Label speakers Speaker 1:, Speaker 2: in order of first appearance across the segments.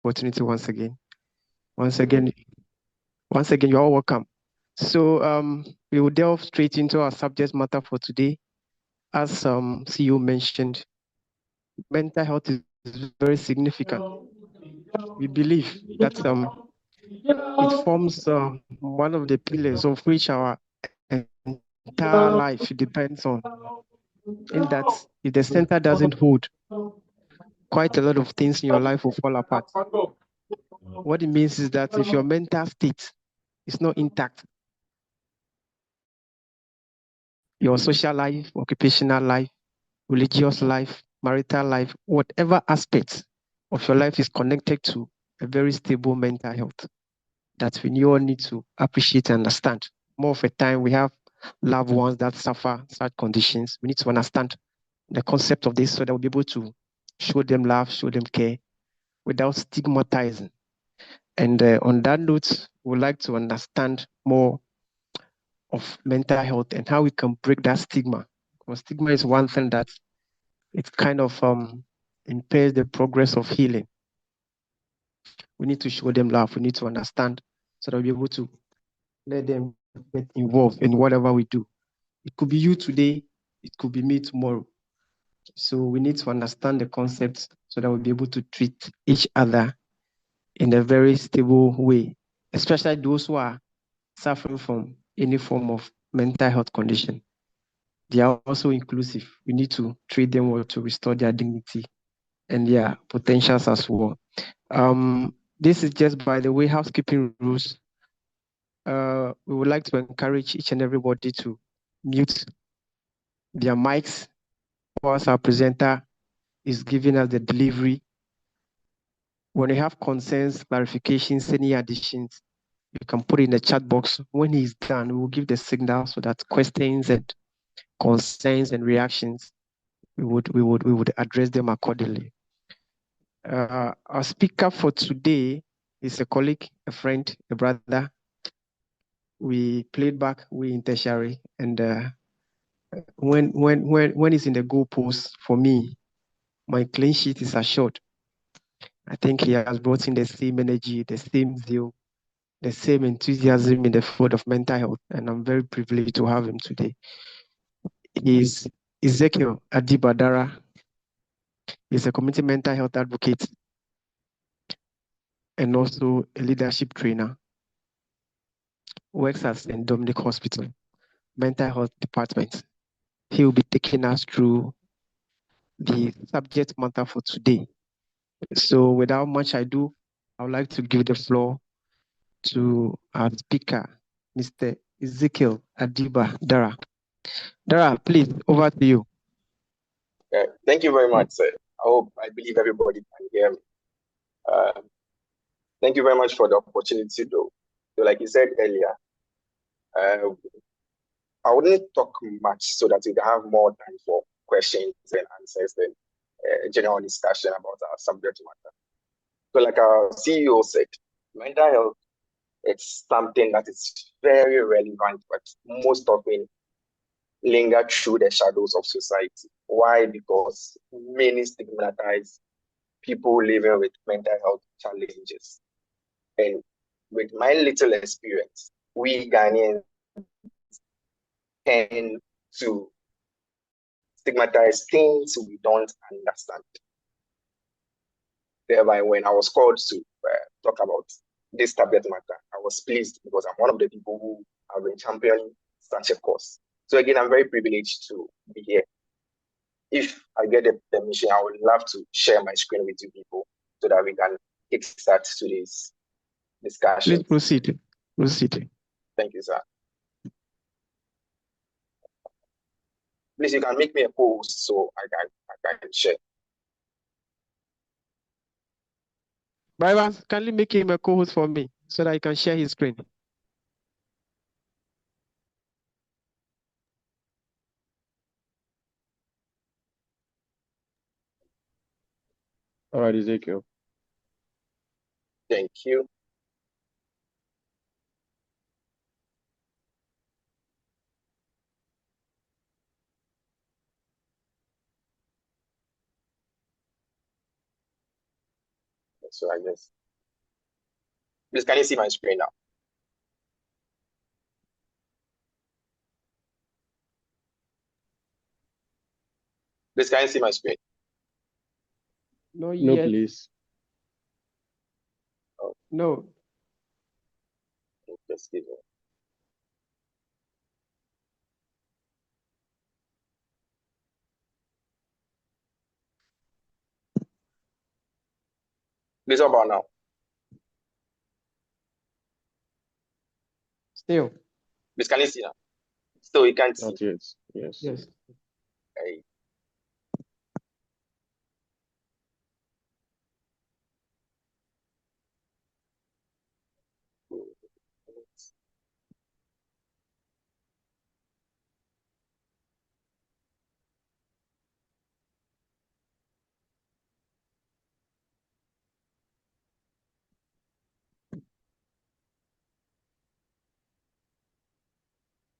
Speaker 1: opportunity once again. Once again, you're all welcome. So we will delve straight into our subject matter for today. As CEO mentioned, mental health is very significant. We believe that it forms one of the pillars of which our entire life depends on. In that, if the center doesn't hold, quite a lot of things in your life will fall apart. What it means is that if your mental state is not intact, your social life, occupational life, religious life, marital life, whatever aspect of your life is connected to a very stable mental health that we all need to appreciate and understand. More of a time, we have loved ones that suffer such conditions. We need to understand the concept of this so that we'll be able to show them love, show them care without stigmatizing. And on that note, we would like to understand more of mental health and how we can break that stigma. Because stigma is one thing that it kind of impairs the progress of healing. We need to show them love. We need to understand so that we'll be able to let them get involved in whatever we do. It could be you today, it could be me tomorrow. So we need to understand the concepts so that we'll be able to treat each other in a very stable way, especially those who are suffering from any form of mental health condition. They are also inclusive. We need to treat them well to restore their dignity and their potentials as well. This is just by the way housekeeping rules. We would like to encourage each and everybody to mute their mics whilst our presenter is giving us the delivery. When you have concerns, clarifications, any additions, you can put it in the chat box. When he's done, we will give the signal so that questions and concerns and reactions, we would address them accordingly. Our speaker for today is a colleague, a friend, a brother. We played back way in tertiary, and when he's in the goalpost for me, my clean sheet is assured. I think he has brought in the same energy, the same zeal, the same enthusiasm in the field of mental health, and I'm very privileged to have him today. He's Ezekiel Adibadara. He's a community mental health advocate and also a leadership trainer. Works at St. Dominic Hospital, mental health department. He will be taking us through the subject matter for today. So without much ado, I would like to give the floor to our speaker, Mr. Ezekiel Adiba Dara. Dara, please, over to you.
Speaker 2: Thank you very much, sir. I believe everybody can hear me. Thank you very much for the opportunity, though. So like you said earlier, I wouldn't talk much so that we can have more time for questions and answers than general discussion about our subject matter. So like our CEO said, mental health, it's something that is very relevant, but most often linger through the shadows of society. Why? Because many stigmatize people living with mental health challenges. And with my little experience, we Ghanaians tend to stigmatize things we don't understand. Thereby, when I was called to talk about this subject matter, I was pleased because I'm one of the people who have been championing such a cause. So again, I'm very privileged to be here. If I get the permission, I would love to share my screen with you people so that we can kickstart today's discussion.
Speaker 1: Please proceed. Proceed.
Speaker 2: Thank you, sir. Please, you can make me a post so I can share.
Speaker 1: Brian, kindly make him a co-host for me so that he can share his screen.
Speaker 3: All right, Ezekiel.
Speaker 2: Thank you. So I guess. Please, can you see my screen now? Please, can you see my screen?
Speaker 1: No,
Speaker 3: No,
Speaker 1: yet.
Speaker 3: please.
Speaker 2: Oh,
Speaker 1: No.
Speaker 2: just give me. Please, how about now?
Speaker 1: Still.
Speaker 2: Please, can you see now? Still, you can't see.
Speaker 3: Not yet. Yes.
Speaker 1: Yes.
Speaker 2: Okay.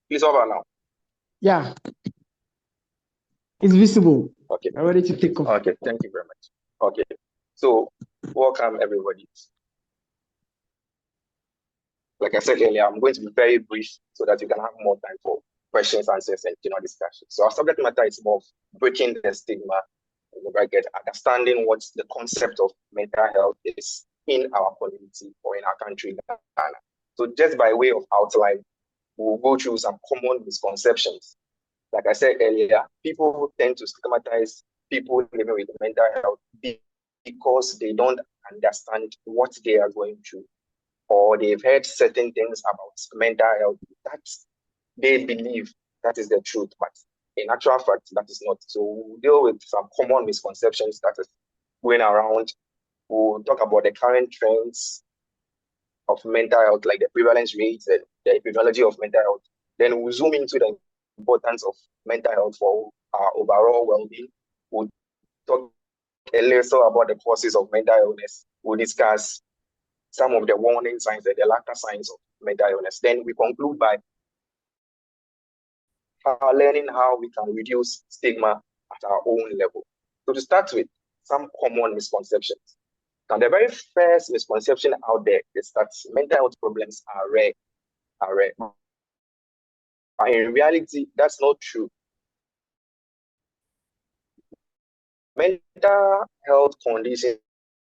Speaker 2: Please, how about now?
Speaker 1: Yeah. It's visible.
Speaker 2: Okay.
Speaker 1: I'm ready to take off.
Speaker 2: Okay, thank you very much. Okay, so welcome everybody. Like I said earlier, I'm going to be very brief so that you can have more time for questions, answers, and discussion. So our subject matter is more of breaking the stigma in the bracket, understanding what the concept of mental health is in our community or in our country, Ghana. So just by way of outline, we'll go through some common misconceptions. Like I said earlier, people tend to stigmatize people living with mental health because they don't understand what they are going through, or they've heard certain things about mental health that they believe that is the truth, but in actual fact, that is not. So we'll deal with some common misconceptions that is going around. We'll talk about the current trends of mental health, like the prevalence rates and the epidemiology of mental health. Then we'll zoom into the importance of mental health for our overall well-being. We'll talk a little about the causes of mental illness. We'll discuss some of the warning signs and the latter signs of mental illness. Then we conclude by learning how we can reduce stigma at our own level. So to start with, some common misconceptions. Now, the very first misconception out there is that mental health problems are rare. But in reality, that's not true. Mental health conditions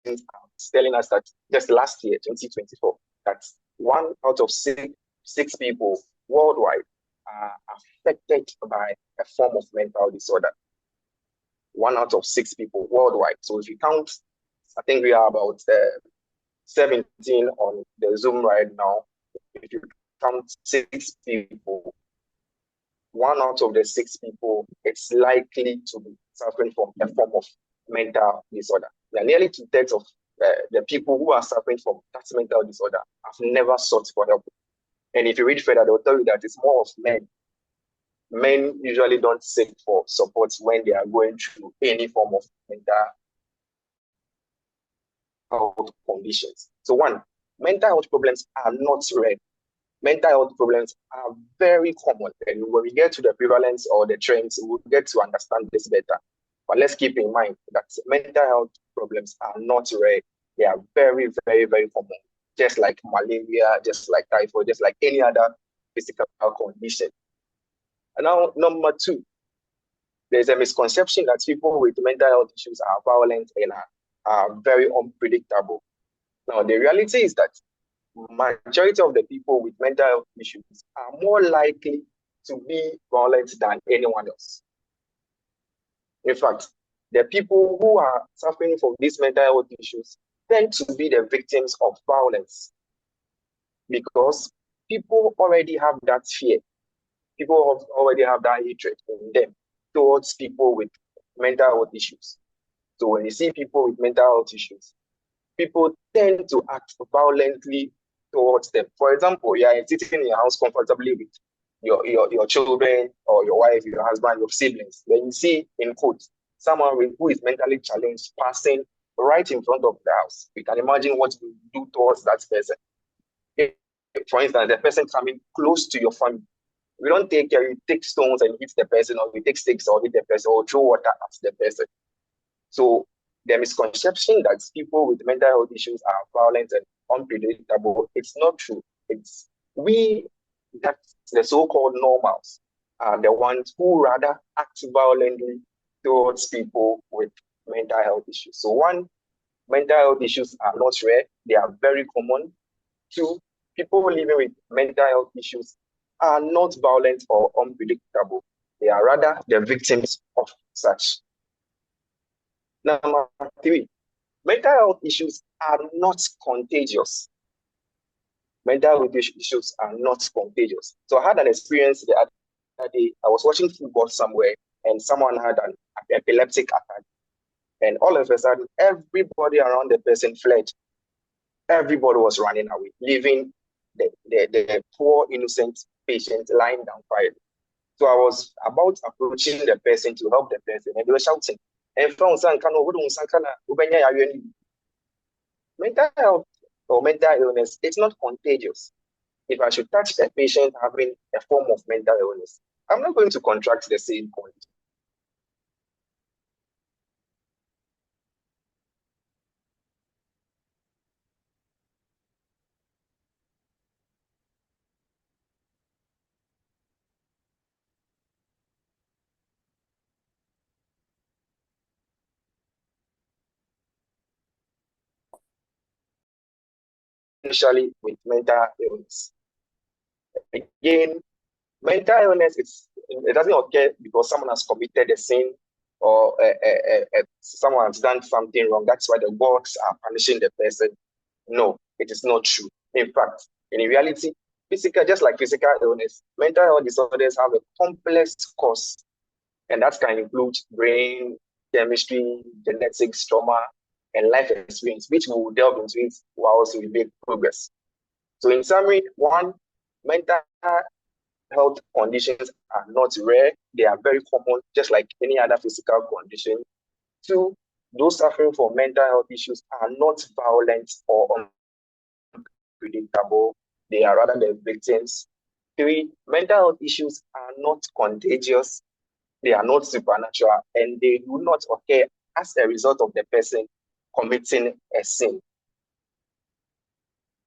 Speaker 2: are telling us that just last year, 2024, that 1 out of 6 people worldwide are affected by a form of mental disorder. 1 out of 6 people worldwide. So if you count, I think we are about 17 on the Zoom right now. If you count 6 people, 1 out of the 6 people, it's likely to be suffering from a form of mental disorder. Yeah, nearly 2/3 of the people who are suffering from that mental disorder have never sought for help. And if you read further, they'll tell you that it's more of men. Men usually don't seek for support when they are going through any form of mental health conditions. So one, mental health problems are not rare. Mental health problems are very common. And when we get to the prevalence or the trends, we'll get to understand this better. But let's keep in mind that mental health problems are not rare. They are very, very, very common. Just like malaria, just like typhoid, just like any other physical condition. And now, number two, there's a misconception that people with mental health issues are violent and are very unpredictable. Now, the reality is that majority of the people with mental health issues are more likely to be violent than anyone else. In fact, the people who are suffering from these mental health issues tend to be the victims of violence because people already have that fear. People already have that hatred in them towards people with mental health issues. So when you see people with mental health issues, people tend to act violently towards them. For example, you are sitting in your house comfortably with your children or your wife, your husband, your siblings. When you see, in quotes, someone who is mentally challenged passing right in front of the house, you can imagine what you do towards that person. If, for instance, the person coming close to your family, we don't take care, you take stones and hit the person, or we take sticks or hit the person, or throw water at the person. So the misconception that people with mental health issues are violent and unpredictable, it's not true. It's that's the so-called normals, are the ones who rather act violently towards people with mental health issues. So one, mental health issues are not rare, they are very common. Two, people living with mental health issues are not violent or unpredictable. They are rather the victims of such. Number three, mental health issues are not contagious. Mental health issues are not contagious. So I had an experience the other day. I was watching football somewhere and someone had an epileptic attack. And all of a sudden, everybody around the person fled. Everybody was running away, leaving the poor, innocent patient lying down quietly. So I was about approaching the person to help the person, and they were shouting, and found mental health or mental illness, it's not contagious. If I should touch a patient having a form of mental illness, I'm not going to contract the same condition. Essentially with mental illness. Again, mental illness, it doesn't occur because someone has committed a sin or someone has done something wrong. That's why the gods are punishing the person. No, it is not true. In fact, in reality, just like physical illness, mental health disorders have a complex cause, and that can include brain, chemistry, genetics, trauma, and life experience, which we will delve into it whilst we make progress. So in summary, one, mental health conditions are not rare. They are very common, just like any other physical condition. Two, those suffering from mental health issues are not violent or unpredictable. They are rather the victims. Three, mental health issues are not contagious. They are not supernatural, and they do not occur as a result of the person committing a sin.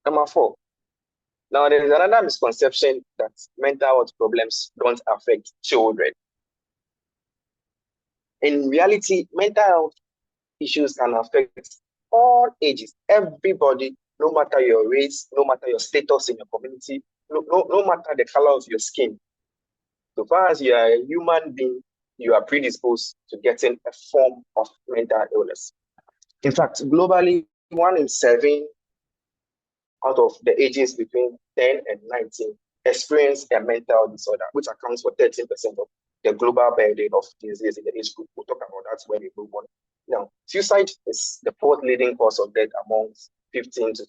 Speaker 2: Number four, now there is another misconception that mental health problems don't affect children. In reality, mental health issues can affect all ages, everybody, no matter your race, no matter your status in your community, no matter the color of your skin. So far as you are a human being, you are predisposed to getting a form of mental illness. In fact, globally, 1 in 7 out of the ages between 10 and 19 experience a mental disorder, which accounts for 13% of the global burden of disease in the age group. We'll talk about that when we move on. Now, suicide is the fourth leading cause of death amongst 15 to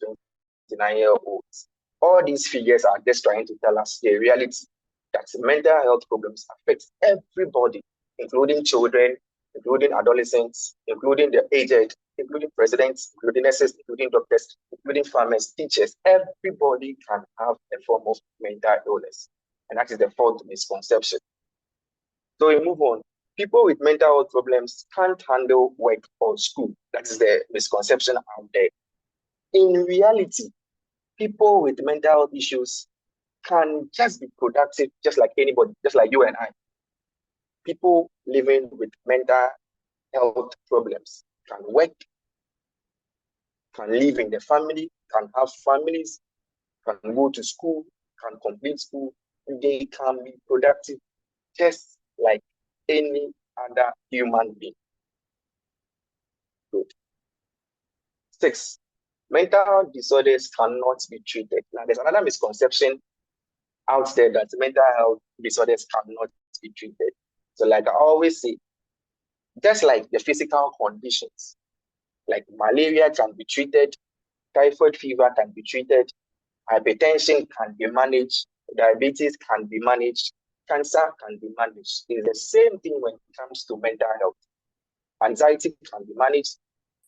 Speaker 2: 29-year-olds. All these figures are just trying to tell us the reality that mental health problems affect everybody, including children, including adolescents, including the aged, including presidents, including nurses, including doctors, including farmers, teachers. Everybody can have a form of mental illness. And that is the fourth misconception. So we move on. People with mental health problems can't handle work or school. That is the misconception out there. In reality, people with mental health issues can just be productive, just like anybody, just like you and I. People living with mental health problems can work, can live in the family, can have families, can go to school, can complete school. They can be productive just like any other human being. Good. 6, mental disorders cannot be treated. Now, there's another misconception out there that mental health disorders cannot be treated. So like I always say, just like the physical conditions, like malaria can be treated, typhoid fever can be treated, hypertension can be managed, diabetes can be managed, cancer can be managed. It's the same thing when it comes to mental health. Anxiety can be managed,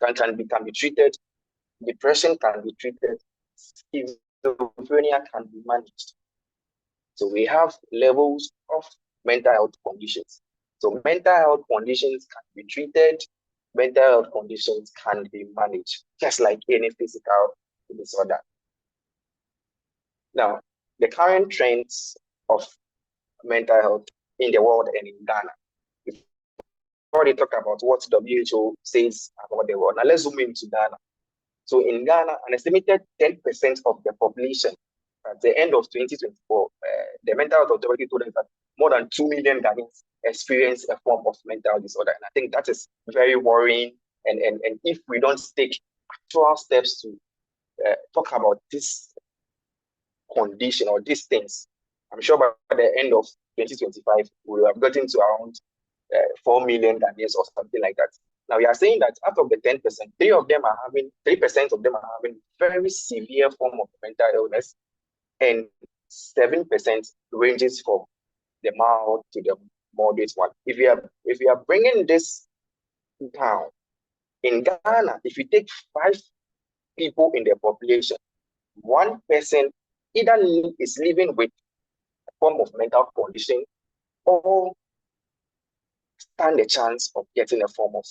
Speaker 2: can be treated, depression can be treated, schizophrenia can be managed. So we have levels of mental health conditions. So mental health conditions can be treated, mental health conditions can be managed, just like any physical disorder. Now, the current trends of mental health in the world and in Ghana. We've already talked about what WHO says about the world. Now, let's zoom into Ghana. So, in Ghana, an estimated 10% of the population at the end of 2024, the Mental Health Authority told us that more than 2 million Ghanaians experience a form of mental disorder. And I think that is very worrying. And if we don't take actual steps to talk about this condition or these things, I'm sure by the end of 2025, we will have gotten to around 4 million Ghanaians or something like that. Now, we are saying that out of the 10%, 3% of them are having very severe form of mental illness, and 7% ranges from the mild to the moderate one. If we are bringing this down, in Ghana, if you take 5 people in the population, 1 person either is living with a form of mental condition or stand a chance of getting a form of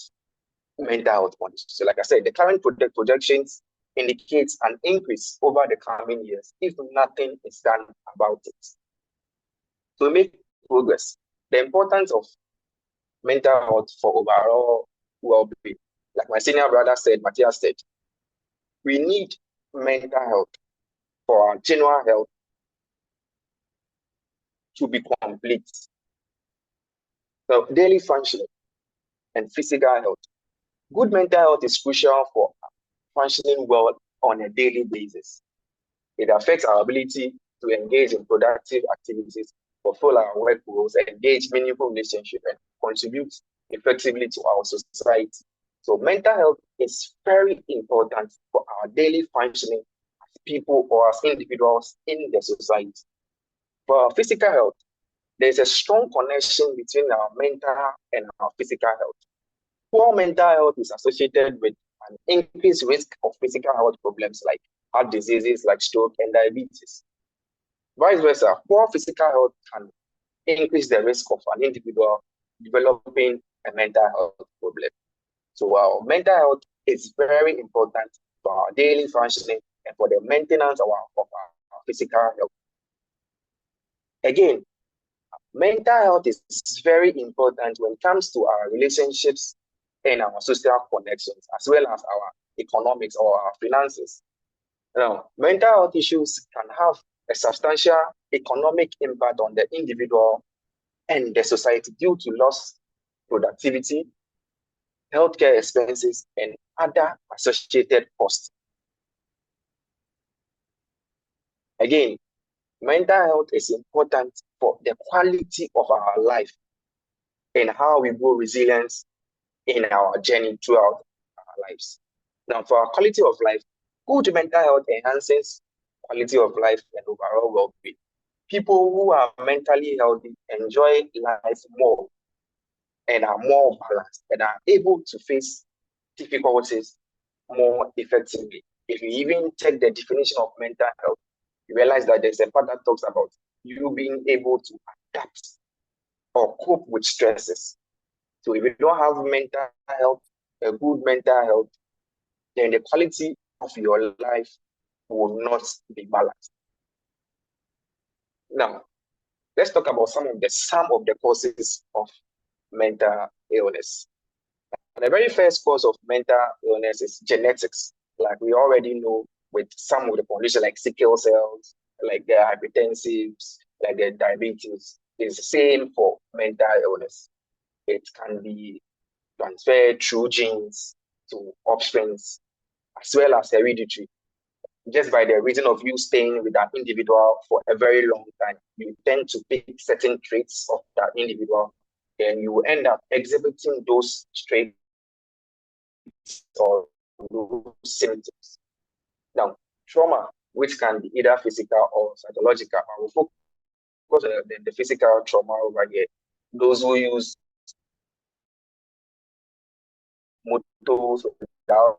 Speaker 2: mental health condition. So like I said, the current projections indicates an increase over the coming years if nothing is done about it. To make progress, the importance of mental health for overall well-being, like my senior brother said, Matthias said, we need mental health for our general health to be complete. So daily functioning and physical health. Good mental health is crucial for functioning well on a daily basis. It affects our ability to engage in productive activities, fulfill our work roles, engage meaningful relationships, and contribute effectively to our society. So mental health is very important for our daily functioning as people or as individuals in the society. For our physical health, there's a strong connection between our mental and our physical health. Poor mental health is associated with an increased risk of physical health problems like heart diseases like stroke and diabetes. Vice versa, poor physical health can increase the risk of an individual developing a mental health problem. So our mental health is very important for our daily functioning and for the maintenance of our physical health. Again, mental health is very important when it comes to our relationships and our social connections, as well as our economics or our finances. Now, mental health issues can have a substantial economic impact on the individual and the society due to lost productivity, healthcare expenses, and other associated costs. Again, mental health is important for the quality of our life and how we grow resilience in our journey throughout our lives. Now, for our quality of life, good mental health enhances quality of life and overall well-being. People who are mentally healthy enjoy life more and are more balanced and are able to face difficulties more effectively. If you even check the definition of mental health, you realize that there's a part that talks about you being able to adapt or cope with stresses. So if you don't have mental health, a good mental health, then the quality of your life will not be balanced. Now, let's talk about some of the causes of mental illness. And the very first cause of mental illness is genetics. Like we already know with some of the conditions like sickle cells, like the hypertensives, like the diabetes, is the same for mental illness. It can be transferred through genes to offsprings, as well as hereditary. Just by the reason of you staying with that individual for a very long time, you tend to pick certain traits of that individual, and you end up exhibiting those traits or those symptoms. Now, trauma, which can be either physical or psychological, I will focus on the physical trauma over here. Those who use motors without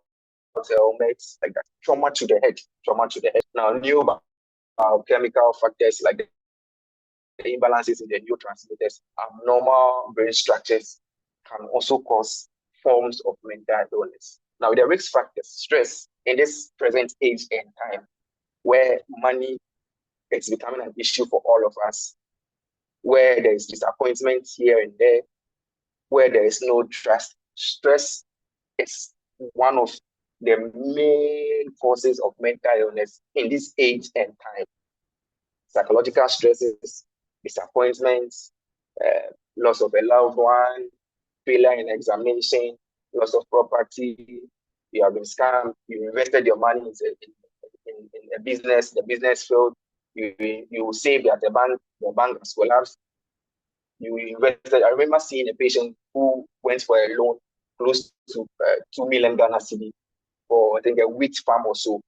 Speaker 2: helmets, like that, trauma to the head. Now, new biochemical factors like the imbalances in the neurotransmitters, abnormal brain structures can also cause forms of mental illness. Now, the risk factors, stress in this present age and time, where money is becoming an issue for all of us, where there is disappointment here and there, where there is no trust. Stress is one of the main causes of mental illness in this age and time. Psychological stresses, disappointments, loss of a loved one, failure in examination, loss of property, you have been scammed, you invested your money in a business, the business failed, you saved at the bank has collapsed, you invested. I remember seeing a patient who went for a loan close to 2 million Ghana cedi for, I think, a wheat farm or so.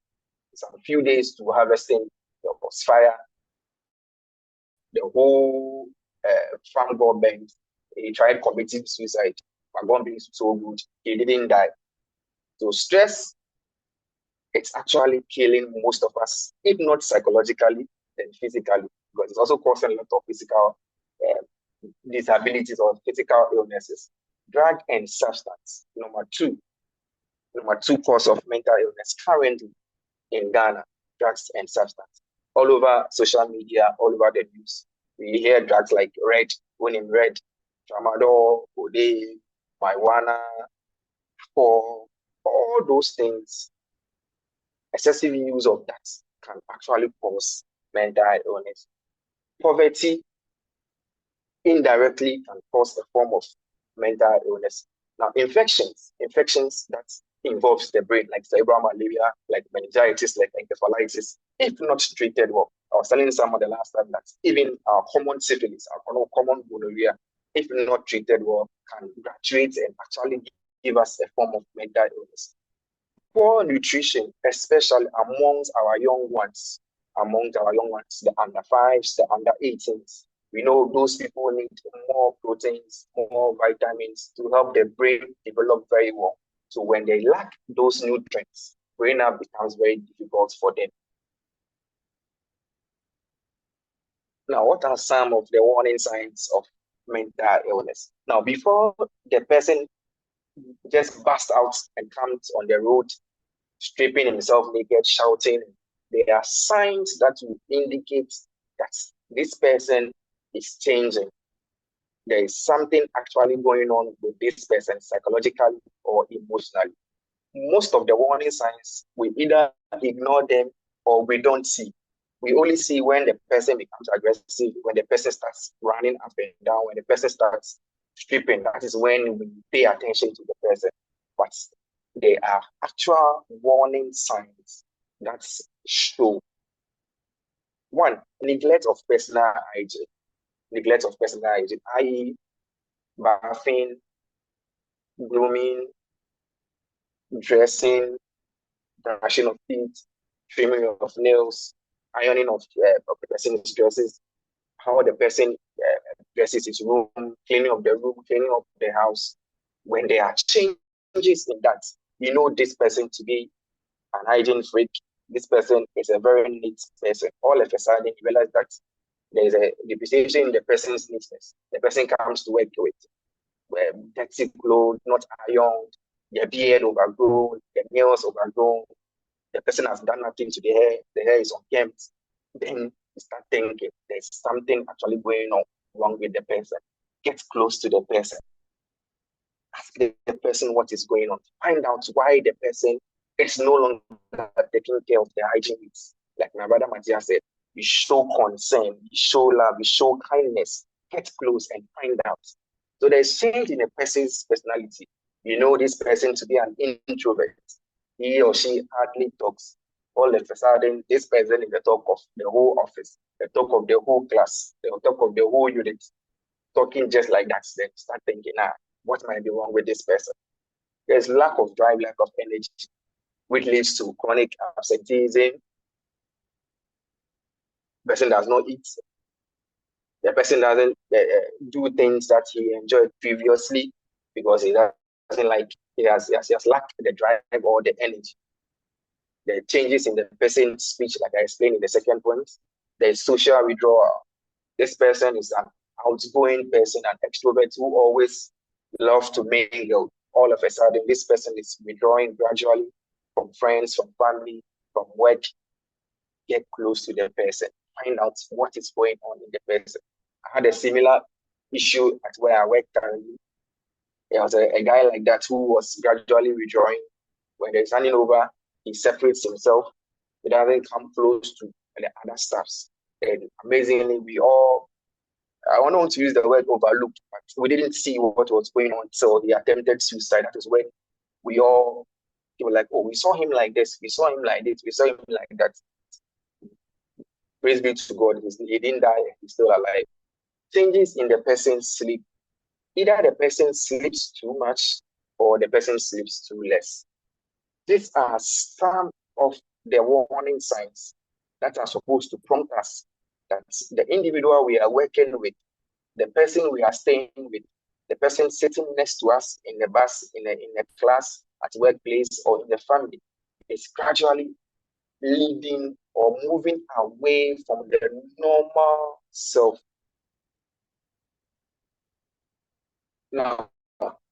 Speaker 2: Some few days to harvesting, there was fire. The whole farm got burned. He tried committing suicide, but God being so good, he didn't die. So stress, it's actually killing most of us, if not psychologically, then physically, because it's also causing a lot of physical disabilities or physical illnesses. Drug and substance, number two cause of mental illness currently in Ghana, drugs and substance. All over social media, all over the news, we hear drugs like when in red, tramadol, codeine, marijuana, for all those things. Excessive use of that can actually cause mental illness. Poverty indirectly can cause a form of mental illness. Now, infections that involves the brain, like cerebral malaria, like meningitis, like encephalitis, if not treated well. I was telling someone the last time that even our common syphilis, our common gonorrhea, if not treated well, can graduate and actually give us a form of mental illness. Poor nutrition, especially amongst our young ones, the under 5s, the under 18s. We know those people need more proteins, more vitamins to help their brain develop very well. So when they lack those nutrients, growing up becomes very difficult for them. Now, what are some of the warning signs of mental illness? Now, before the person just busts out and comes on the road, stripping himself naked, shouting, there are signs that will indicate that this person is changing. There is something actually going on with this person psychologically or emotionally. Most of the warning signs, we either ignore them or we don't see. We only see when the person becomes aggressive, when the person starts running up and down, when the person starts stripping. That is when we pay attention to the person. But there are actual warning signs that show. One, neglect of personal hygiene. I.e., bathing, grooming, dressing, brushing of teeth, trimming of nails, ironing of the person's dresses, how the person dresses his room, cleaning of the house. When there are changes in that, you know this person to be an hygiene freak. This person is a very neat person. All of a sudden, you realize that there is a depreciation in the person's neatness. The person comes to work with dirty clothes, not ironed, their beard overgrown, their nails overgrown. The person has done nothing to the hair is unkempt. Then you start thinking there's something actually going on wrong with the person. Get close to the person. Ask the person what is going on. Find out why the person is no longer taking care of their hygiene needs. Like my brother Matthias said, you show concern, you show love, you show kindness. Get close and find out. So there's change in a person's personality. You know this person to be an introvert. He or she hardly talks. All of a sudden, this person is the talk of the whole office, the talk of the whole class, the talk of the whole unit, talking just like that. Then start thinking, what might be wrong with this person? There's lack of drive, lack of energy, which leads to chronic absenteeism. The person does not eat. The person doesn't do things that he enjoyed previously because he doesn't like, he has lacked the drive or the energy. The changes in the person's speech, like I explained in the second point, there's social withdrawal. This person is an outgoing person, an extrovert who always loves to mingle, all of a sudden this person is withdrawing gradually from friends, from family, from work. Get close to the person, find out what is going on in the person. I had a similar issue at where I work currently. There was a guy like that who was gradually withdrawing. When there's handing over, he separates himself. He doesn't come close to the other staffs. And amazingly, I don't want to use the word overlooked, but we didn't see what was going on until he attempted suicide. That was when we were like, oh, we saw him like this, we saw him like this, we saw him like that. Praise be to God, he didn't die, he's still alive. Changes in the person's sleep. Either the person sleeps too much or the person sleeps too less. These are some of the warning signs that are supposed to prompt us that the individual we are working with, the person we are staying with, the person sitting next to us in the bus, in a class, at workplace, or in the family, is gradually leading or moving away from the normal self. Now,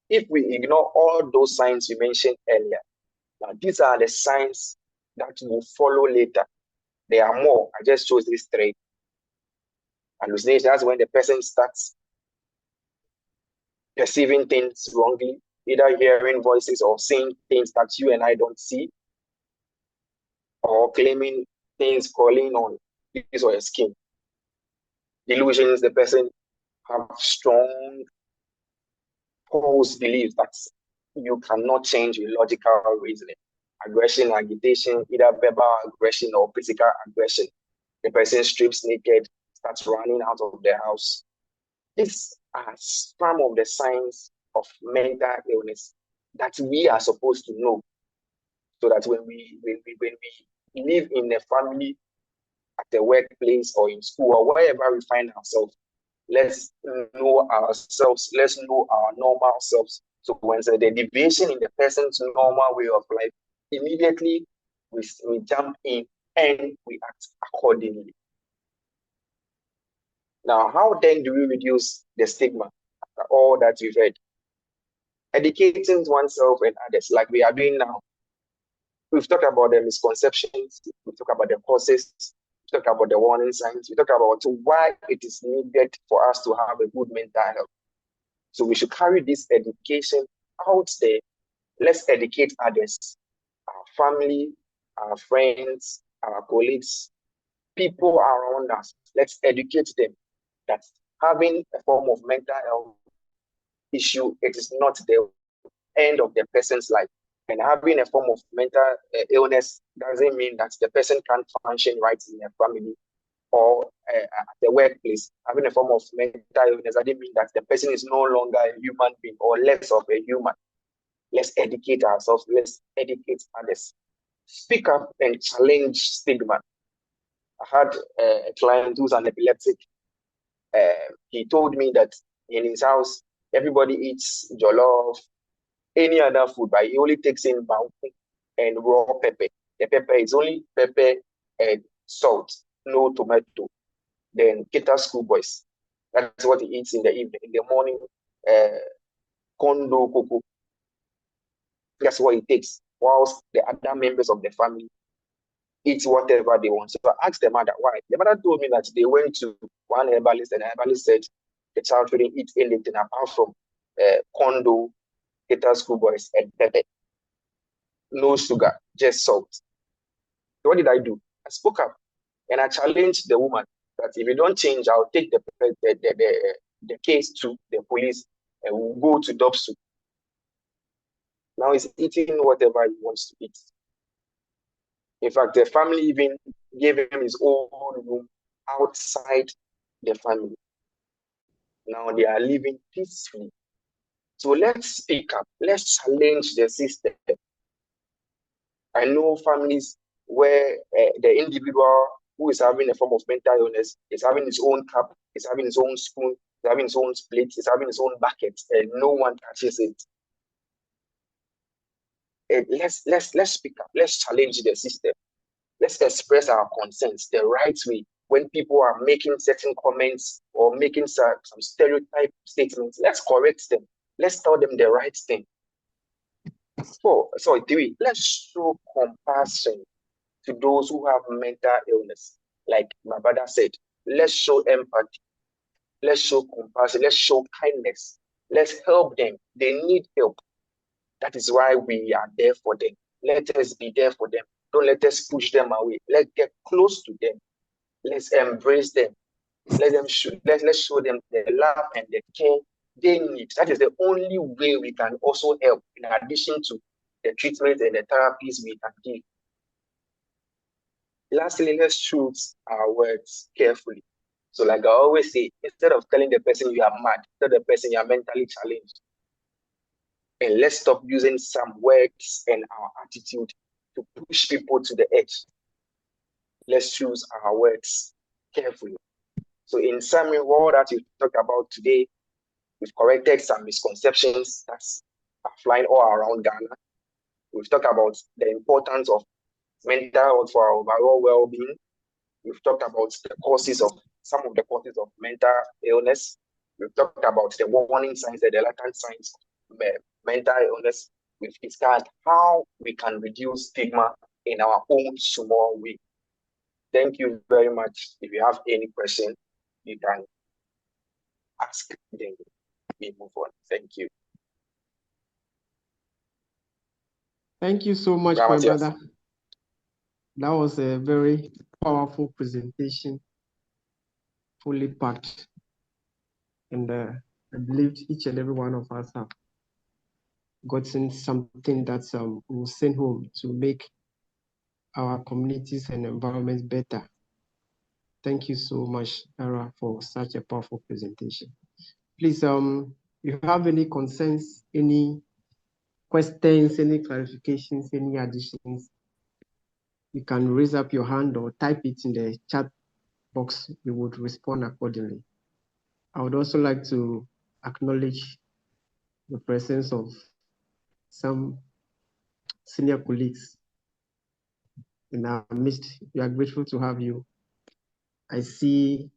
Speaker 2: if we ignore all those signs you mentioned earlier, now these are the signs that will follow later. There are more. I just chose these three. Hallucination, that's when the person starts perceiving things wrongly, either hearing voices or seeing things that you and I don't see, or claiming things calling on his or her skin. Delusions, the person have strong false beliefs that you cannot change with logical reasoning. Aggression, agitation, either verbal aggression or physical aggression. The person strips naked, starts running out of the house. These are some of the signs of mental illness that we are supposed to know, so that when we live in a family, at the workplace, or in school, or wherever we find ourselves, let's know ourselves, let's know our normal selves. So when there's a deviation in the person's normal way of life, immediately we jump in and we act accordingly. Now, how then do we reduce the stigma after all that we've heard? Educating oneself and others, like we are doing now. We've talked about the misconceptions, we talked about the causes, we talked about the warning signs, we talked about why it is needed for us to have a good mental health. So we should carry this education out there. Let's educate others, our family, our friends, our colleagues, people around us. Let's educate them that having a form of mental health issue, it is not the end of the person's life. And having a form of mental illness doesn't mean that the person can't function right in their family or at the workplace. Having a form of mental illness doesn't mean that the person is no longer a human being or less of a human. Let's educate ourselves. Let's educate others. Speak up and challenge stigma. I had a client who's an epileptic. He told me that in his house, everybody eats jollof, any other food, but he only takes in banku and raw pepper. The pepper is only pepper and salt, no tomato. Then Kita school boys. That's what he eats in the evening. In the morning, kondo cocoa. That's what he takes. Whilst the other members of the family eat whatever they want. So I asked the mother why. The mother told me that they went to one herbalist and the herbalist said the child shouldn't eat anything apart from kondo, Kita school boys, and pepper. No sugar, just salt. So what did I do? I spoke up and I challenged the woman that if you don't change, I'll take the case to the police and we'll go to Dobsu. Now he's eating whatever he wants to eat. In fact, the family even gave him his own room outside the family. Now they are living peacefully. So let's speak up. Let's challenge the system. I know families where the individual who is having a form of mental illness is having his own cup, is having his own spoon, is having his own plate, is having his own bucket, and no one touches it. Let's speak up. Let's challenge the system. Let's express our concerns the right way. When people are making certain comments or making some stereotype statements, let's correct them. Let's tell them the right thing. Three, let's show compassion to those who have mental illness. Like my brother said, let's show empathy, let's show compassion, let's show kindness, let's help them. They need help. That is why we are there for them. Let us be there for them. Don't let us push them away. Let's get close to them. Let's embrace them. Let's show them the love and the care they need. That is the only way we can also help, in addition to the treatment and the therapies we can give. Lastly, let's choose our words carefully. So, like I always say, instead of telling the person you are mad, tell the person you are mentally challenged. And let's stop using some words and our attitude to push people to the edge. Let's choose our words carefully. So, in summary, all that we talked about today, we've corrected some misconceptions that are flying all around Ghana. We've talked about the importance of mental health for our overall well-being. We've talked about some of the causes of mental illness. We've talked about the warning signs and the latent signs of mental illness. We've discussed how we can reduce stigma in our own small way. Thank you very much. If you have any question, you can ask, then we move on. Thank you.
Speaker 1: Thank you so much, my brother. That was a very powerful presentation, fully packed. And I believe each and every one of us have gotten something that will send home to make our communities and environments better. Thank you so much, Era, for such a powerful presentation. Please, if you have any concerns, any questions, any clarifications, any additions, you can raise up your hand or type it in the chat box. We would respond accordingly. I would also like to acknowledge the presence of some senior colleagues in our midst. We are grateful to have you. I see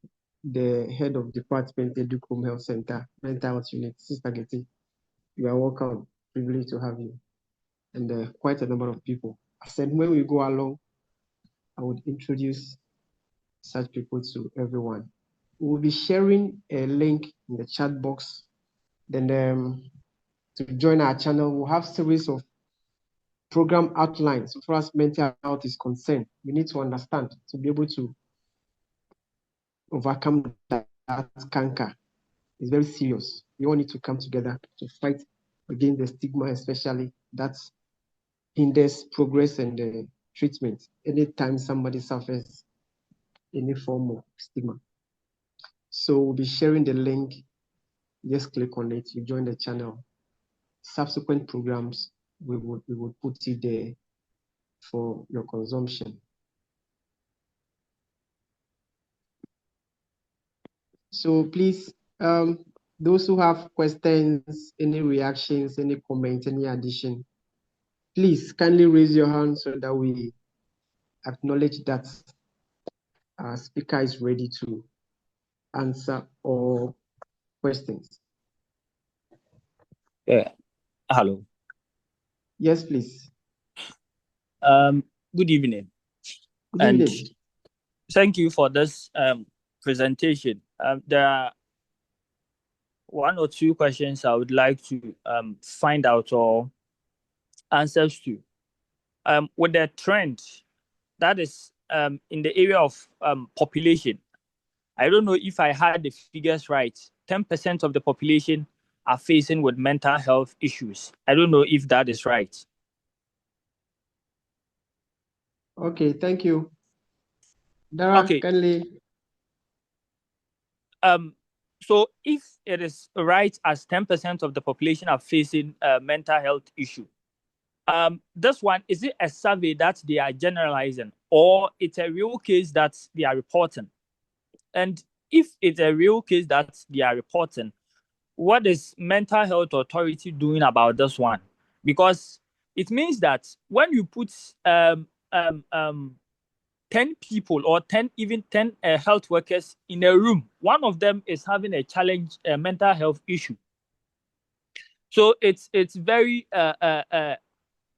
Speaker 1: the head of department, Educom Health Center, Mental Health Unit, Sister Getty. You are welcome. Privileged to have you. And quite a number of people. I said when we go along, I would introduce such people to everyone. We'll be sharing a link in the chat box. Then to join our channel, we'll have series of program outlines. So far as mental health is concerned, we need to understand to be able to overcome that canker. It's very serious. We all need to come together to fight against the stigma, especially that hinders progress and treatment anytime somebody suffers any form of stigma. So we'll be sharing the link. Just click on it, you join the channel. Subsequent programs, we would put it there for your consumption. So please, those who have questions, any reactions, any comments, any addition, please kindly raise your hand so that we acknowledge that our speaker is ready to answer all questions.
Speaker 4: Yeah. Hello.
Speaker 1: Yes, please.
Speaker 4: Good evening.
Speaker 1: Good evening.
Speaker 4: Thank you for this presentation. There are one or two questions I would like to find out or answers to. With the trend that is in the area of population, I don't know if I had the figures right. 10% of the population are facing with mental health issues. I don't know if that is right.
Speaker 1: Okay, thank you. Dara,
Speaker 4: okay.
Speaker 1: kindly.
Speaker 4: So if it is right as 10% of the population are facing a mental health issue, this one, is it a survey that they are generalizing or it's a real case that they are reporting? And if it's a real case that they are reporting, what is Mental Health Authority doing about this one? Because it means that when you put 10 people or 10 health workers in a room, one of them is having a challenge, mental health issue. So it's very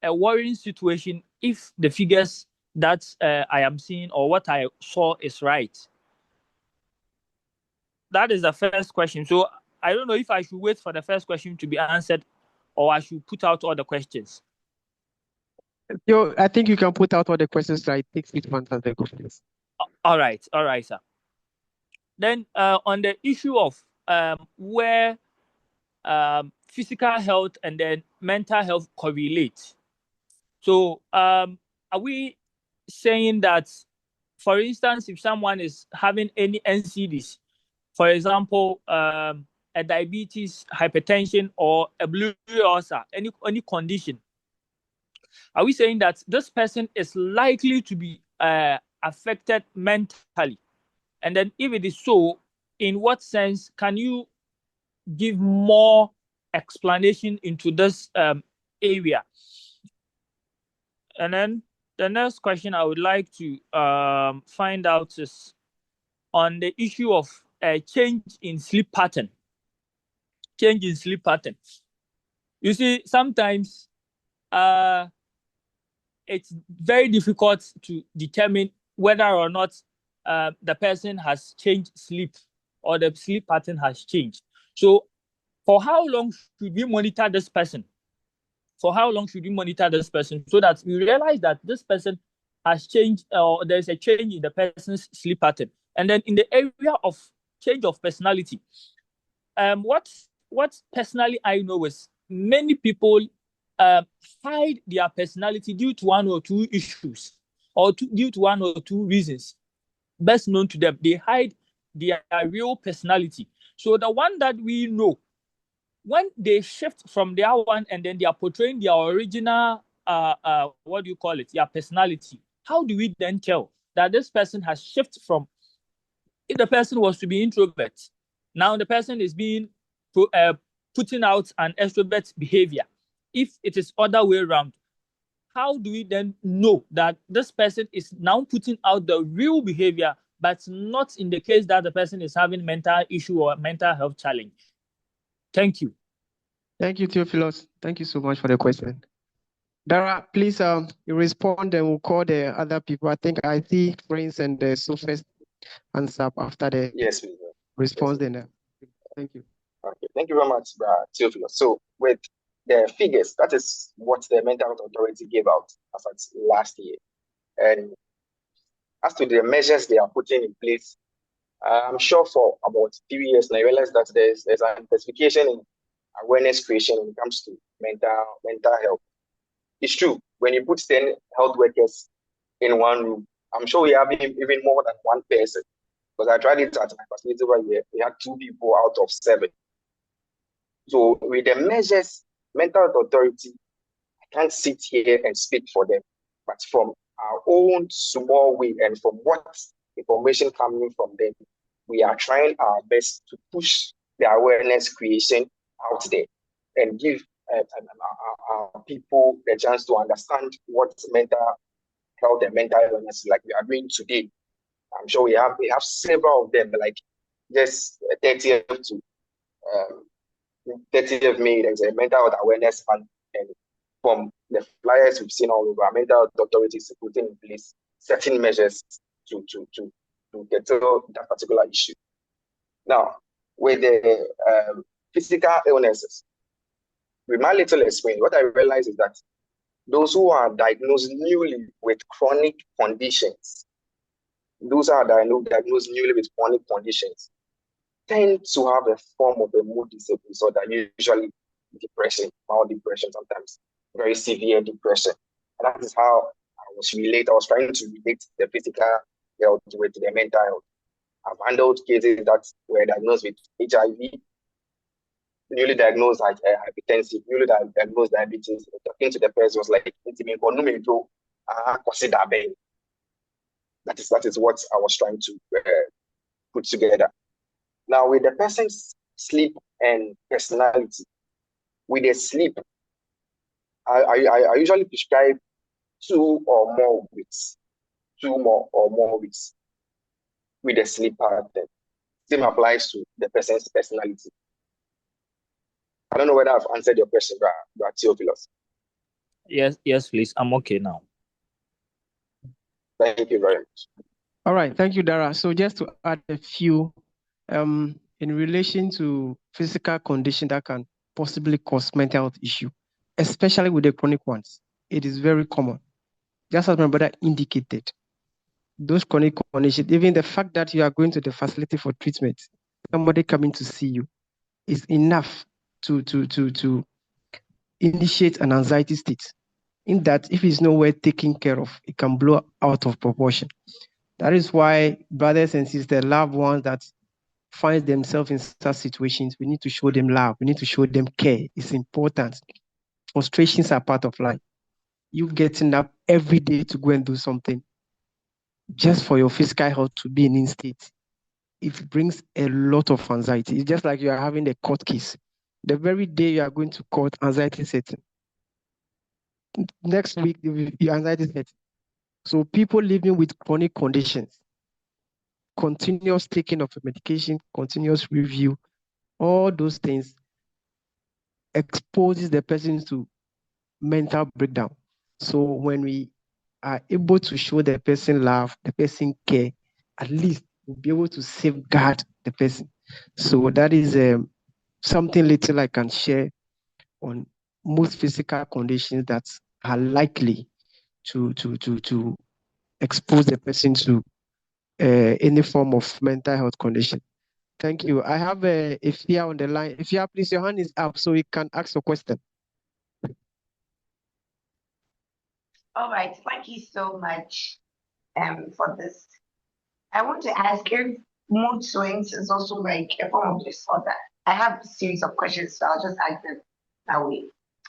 Speaker 4: a worrying situation if the figures that I am seeing or what I saw is right? That is the first question. So I don't know if I should wait for the first question to be answered or I should put out all the questions.
Speaker 1: I think you can put out all the questions right. Take 6 months as the go, please.
Speaker 4: All right, sir. Then on the issue of where physical health and then mental health correlate. So are we saying that, for instance, if someone is having any NCDs, for example, a diabetes, hypertension, or a blue ulcer, any condition, are we saying that this person is likely to be affected mentally? And then if it is so, in what sense can you give more explanation into this area? And then the next question I would like to find out is on the issue of change in sleep pattern. Change in sleep pattern. You see, sometimes it's very difficult to determine whether or not the person has changed sleep or the sleep pattern has changed. So for how long should we monitor this person? For how long should we monitor this person so that we realize that this person has changed or there's a change in the person's sleep pattern? And then in the area of change of personality, what personally I know is many people hide their personality due to one or two issues or due to one or two reasons best known to them. They hide their real personality. So the one that we know, when they shift from their one and then they are portraying their original what do you call it, their personality, how do we then tell that this person has shifted from, if the person was to be introvert, now the person is being putting out an extrovert behavior? If it is other way around, how do we then know that this person is now putting out the real behavior, but not in the case that the person is having mental issue or mental health challenge? Thank you.
Speaker 1: Thank you, Theophilus. Thank you so much for the question. Dara, please you respond and we'll call the other people. I think I see Prince and the Sophist answer up after the
Speaker 2: Yes, please.
Speaker 1: response.
Speaker 2: Yes,
Speaker 1: Then thank you.
Speaker 2: Okay, thank you very much, Theophilus. So with the figures, that is what the Mental Health Authority gave out as at last year. And as to the measures they are putting in place, I'm sure for about 3 years now, I realized that there's an intensification in awareness creation when it comes to mental health. It's true, when you put 10 health workers in one room, I'm sure we have even more than one person. Because I tried it at my facility over here, we had 2 people out of 7. So with the measures, Mental Health Authority, I can't sit here and speak for them, but from our own small way and from what information coming from them, we are trying our best to push the awareness creation out there and give our people the chance to understand what mental health and mental illness like we are doing today. I'm sure we have several of them, like just 30th to 30th May, there's a mental health awareness fund, and from the flyers we've seen all over, mental health authorities putting in place certain measures to gettle that particular issue. Now, with the physical illnesses, with my little experience, what I realized is that those who are diagnosed newly with chronic conditions, those are diagnosed newly with chronic conditions, tend to have a form of a mood disorder, usually depression, mild depression, sometimes very severe depression. And that is how I was trying to relate the physical health with the mental health. I've handled cases that were diagnosed with HIV, newly diagnosed hypertensive, newly diagnosed diabetes. Talking to the person was like, that is what I was trying to put together. Now, with the person's sleep and personality, with the sleep, I usually prescribe 2 or more weeks with the sleep pattern. Same applies to the person's personality. I don't know whether I've answered your question, Theophilus.
Speaker 4: Yes, please. I'm okay now.
Speaker 2: Thank you very much.
Speaker 1: All right, thank you, Dara. So just to add a few, in relation to physical condition that can possibly cause mental health issue, especially with the chronic ones, it is very common. Just as my brother indicated, those chronic conditions, even the fact that you are going to the facility for treatment, somebody coming to see you is enough to initiate an anxiety state. In that, if it's nowhere taken care of, it can blow out of proportion. That is why brothers and sisters, loved ones that find themselves in such situations, we need to show them love. We need to show them care. It's important. Frustrations are part of life. You getting up every day to go and do something just for your physical health to be in state, it brings a lot of anxiety. It's just like you are having a court case. The very day you are going to court, anxiety sets in. Next week, your anxiety sets in. So people living with chronic conditions, continuous taking of medication, continuous review, all those things exposes the person to mental breakdown. So when we are able to show the person love, the person care, at least we'll be able to safeguard the person. So that is something little I can share on most physical conditions that are likely to expose the person to any form of mental health condition. Thank you. I have Ifia on the line. Ifia, please, your hand is up so you can ask a question.
Speaker 5: All right, thank you so much for this. I want to ask if mood swings is also like a form of disorder. I have a series of questions, so I'll just ask them that way.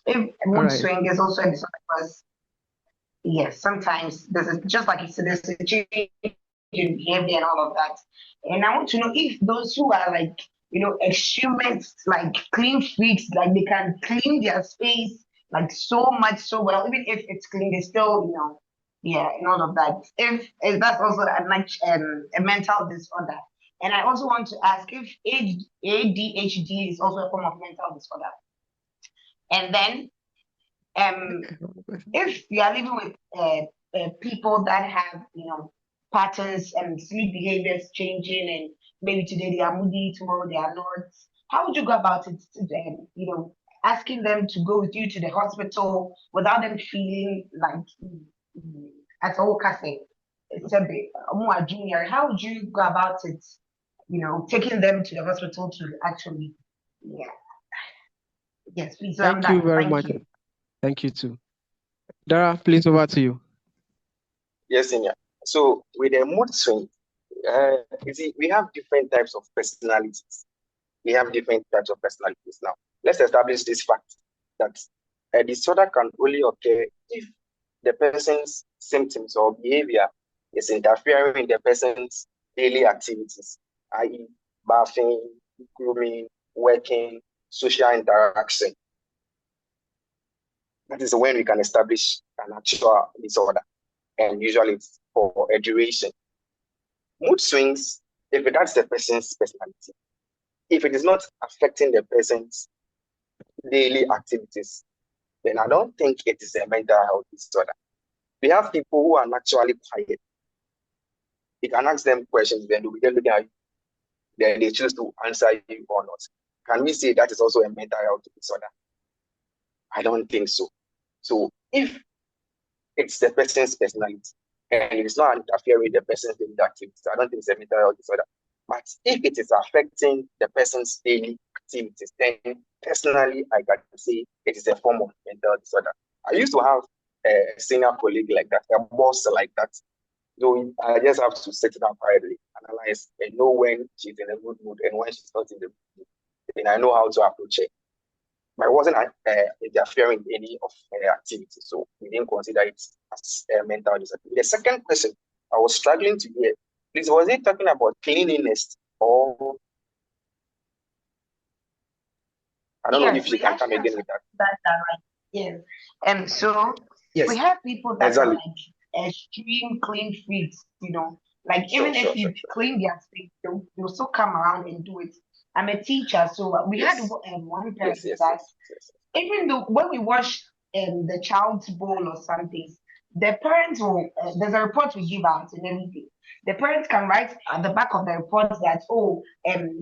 Speaker 5: If mood swing is also a disorder, because yes, sometimes just like you said, there's a change in behavior and all of that. And I want to know if those who are like, extremists, like clean freaks, like they can clean their space like so much so well, even if it's clean, they still, yeah, and all of that. If that's also a mental disorder. And I also want to ask if ADHD is also a form of mental disorder. And then if you are living with people that have, patterns and sleep behaviors changing, and maybe today they are moody, tomorrow they are not, how would you go about it to them? Asking them to go with you to the hospital without them feeling like, as a cafe, it's a bit more junior. How would you go about it? Taking them to the hospital to actually, yeah. Yes, please.
Speaker 1: Thank you very much. Thank you too. Dara, please, over to you.
Speaker 2: Yes, Senior. So with the mood swing, you see, we have different types of personalities. Now, let's establish this fact that a disorder can only occur if the person's symptoms or behavior is interfering in the person's daily activities, i.e., bathing, grooming, working, social interaction. That is when we can establish an actual disorder, and usually it's for a duration. Mood swings, if that's the person's personality, if it is not affecting the person's daily activities, then I don't think it is a mental health disorder. We have people who are naturally quiet. You can ask them questions, then they'll be looking at you, then they choose to answer you or not. Can we say that is also a mental health disorder? I don't think so. So if it's the person's personality and it's not interfering with the person's daily activities, I don't think it's a mental health disorder. But if it is affecting the person's daily activities, then personally, I can say it is a form of mental disorder. I used to have a senior colleague like that, a boss like that. So I just have to sit down quietly, analyze, and know when she's in a good mood and when she's not in the mood. Then I know how to approach it. But I wasn't interfering in any of her activities, so we didn't consider it as a mental disorder. The second question I was struggling to hear, please, was it talking about cleanliness or I don't know if you can come again with that.
Speaker 5: Right. Yes. And so we have people that are like extreme clean freaks, like even if you clean their space, they'll still come around and do it. I'm a teacher, so we had one parent that even though when we wash the child's bowl or something, the parents will, there's a report we give out and everything. The parents can write at the back of the report that, oh,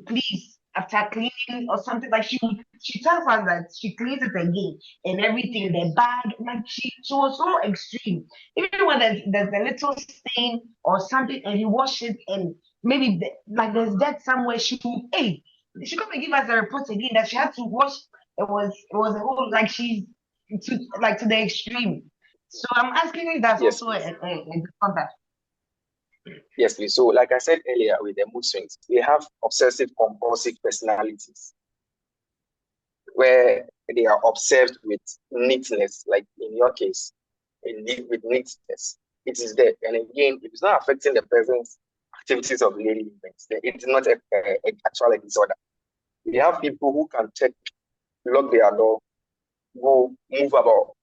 Speaker 5: please, after cleaning or something, like she tells us that she cleans it again and everything, the bag, like she was so extreme. Even when there's a little stain or something and you wash it and maybe like there's dirt somewhere, she come and give us a report again that she had to wash. It was a whole, like she's to the extreme. So I'm asking if that's
Speaker 2: Yes,
Speaker 5: also a disorder.
Speaker 2: yes, please. So, like I said earlier, with the mood swings, we have obsessive compulsive personalities where they are obsessed with neatness, like in your case, with neatness. It is there. And again, if it's not affecting the person's activities of daily living, then it is not actual disorder. We have people who can lock their door, go move about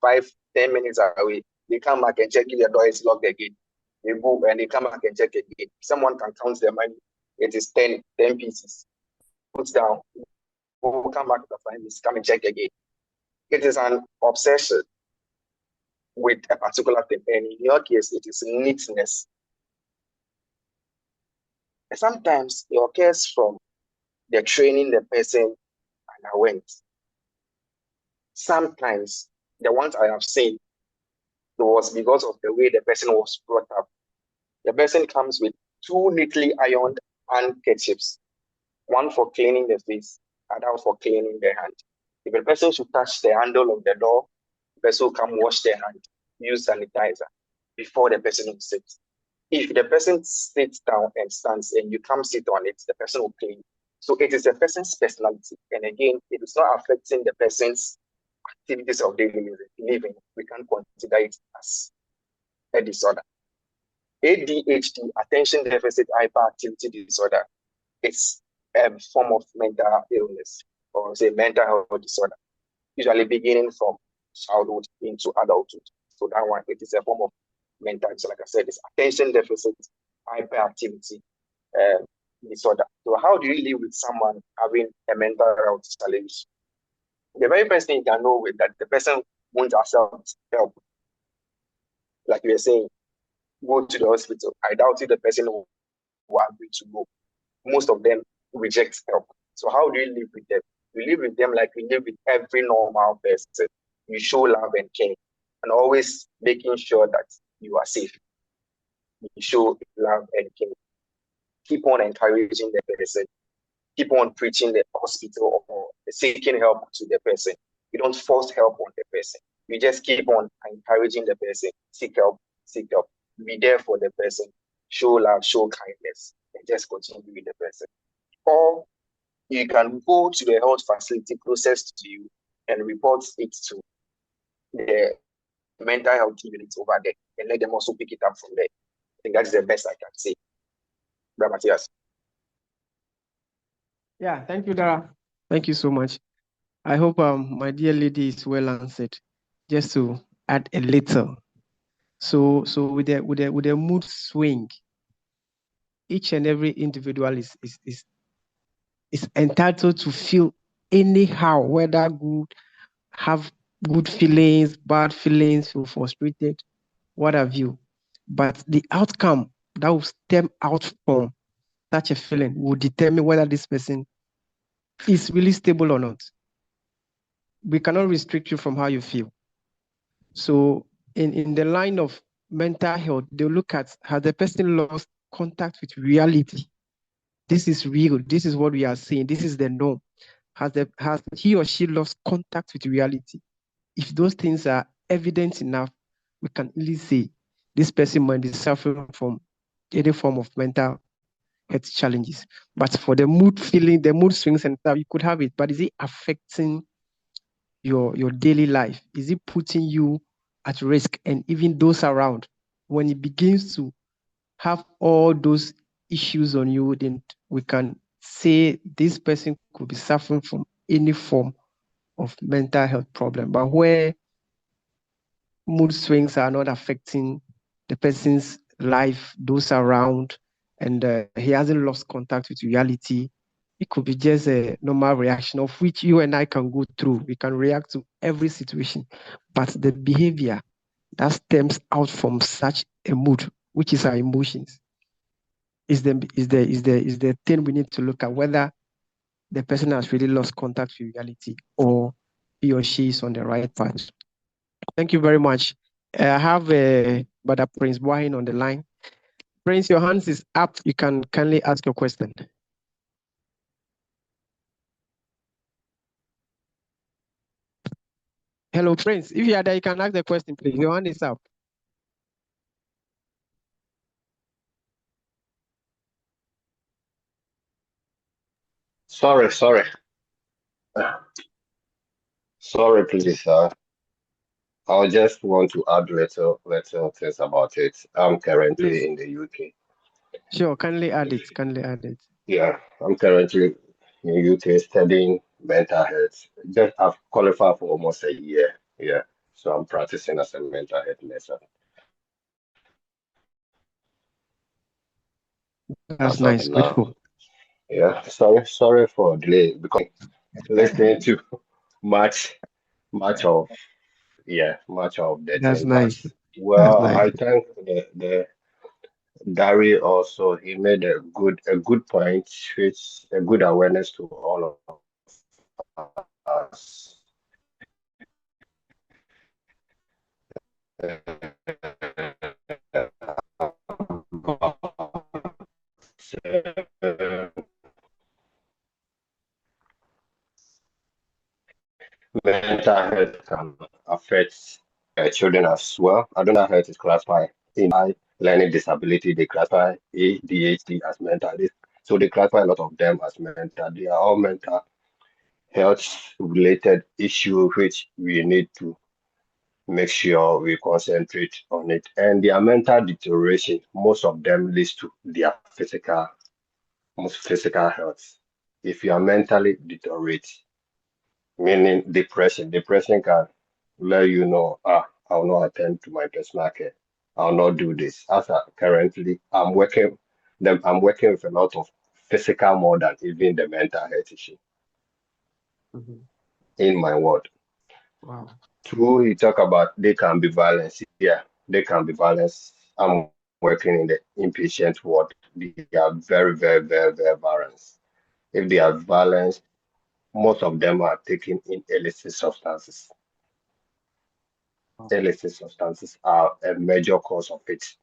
Speaker 2: 5-10 minutes away. They come back and check if the door is locked again. They go and they come back and check again. Someone can count their money. It is 10 pieces. Puts down, go come back to 5 minutes, come and check again. It is an obsession with a particular thing. And in your case, it is neatness. And sometimes it occurs from the training the person underwent. Sometimes the ones I have seen, it was because of the way the person was brought up. The person comes with 2 neatly ironed handkerchiefs, one for cleaning the face, other for cleaning the hand. If the person should touch the handle of the door, the person will come wash their hand, use sanitizer before the person will sit. If the person sits down and stands and you come sit on it, the person will clean. So it is the person's personality. And again, it is not affecting the person's activities of daily living. We can consider it as a disorder. ADHD, attention deficit hyperactivity disorder, it's a form of mental illness or say mental health disorder, usually beginning from childhood into adulthood. So that one, it is a form of mental. So like I said, it's attention deficit hyperactivity disorder. So how do you live with someone having a mental health challenge? The very first thing you can know is that the person won't accept help. Like you were saying, go to the hospital. I doubt if the person will agree to go. Most of them reject help. So how do you live with them? You live with them like you live with every normal person. You show love and care, and always making sure that you are safe. You show love and care. Keep on encouraging the person. Keep on preaching the hospital or seeking help to the person. You don't force help on the person. You just keep on encouraging the person. Seek help. Be there for the person. Show love, show kindness, and just continue with the person. Or you can go to the health facility closest to you and report it to the mental health unit over there and let them also pick it up from there. I think that's the best I can say. Brother Matthias.
Speaker 1: Yeah, thank you, Dara. Thank you so much. I hope my dear lady is well answered. Just to add a little. So with the mood swing, each and every individual is entitled to feel anyhow, whether good, have good feelings, bad feelings, feel frustrated, what have you. But the outcome that will stem out from such a feeling will determine whether this person is really stable or not. We cannot restrict you from how you feel. So in the line of mental health, they'll look at, has the person lost contact with reality? This is real. This is what we are seeing. This is the norm. Has he or she lost contact with reality? If those things are evident enough, we can easily say this person might be suffering from any form of mental health challenges. But for the mood feeling, the mood swings and stuff, you could have it. But is it affecting your daily life? Is it putting you at risk and even those around? When it begins to have all those issues on you, then we can say this person could be suffering from any form of mental health problem. But where mood swings are not affecting the person's life, those around, and he hasn't lost contact with reality, It could be just a normal reaction of which you and I can go through. We can react to every situation. But the behavior that stems out from such a mood, which is our emotions, is the thing we need to look at, whether the person has really lost contact with reality or he or she is on the right path. Thank you very much. I have Brother Prince Boahin on the line. Prince, your hands is up. You can kindly ask your question. Hello, Prince. If you are there, you can ask the question, please. Your hand is up.
Speaker 6: Sorry, please. I just want to add little things about it. I'm currently
Speaker 1: Please.
Speaker 6: in the UK.
Speaker 1: Sure, kindly add it. Kindly add it.
Speaker 6: Yeah, I'm currently in UK studying mental health. Just I've qualified for almost a year. Yeah, so I'm practicing as a mental health nurse
Speaker 1: That's
Speaker 6: as of
Speaker 1: nice.
Speaker 6: now.
Speaker 1: Grateful.
Speaker 6: Yeah, sorry for delay because listening to much of much of the
Speaker 1: That's
Speaker 6: thing. But
Speaker 1: nice. That's
Speaker 6: well,
Speaker 1: nice.
Speaker 6: I think the Dari also he made a good point, which a good awareness to all of us. Mental health can affect children as well. I don't know how it is classified in learning disability. They classify ADHD as mental. So they classify a lot of them as mental. They are all mental health related issue which we need to make sure we concentrate on it. And their mental deterioration, most of them leads to their most physical health. If you are mentally deteriorate, meaning depression, depression can let you know, I'll not attend to my personal care. I'll not do this. As currently, I'm working with a lot of physical more than even the mental health issue in my world.
Speaker 1: Wow.
Speaker 6: Two, you talk about they can be violence. Yeah, they can be violence. I'm working in the inpatient ward. They are very violent. If they are violent, most of them are taking in illicit substances. Illicit substances are a major cause of it.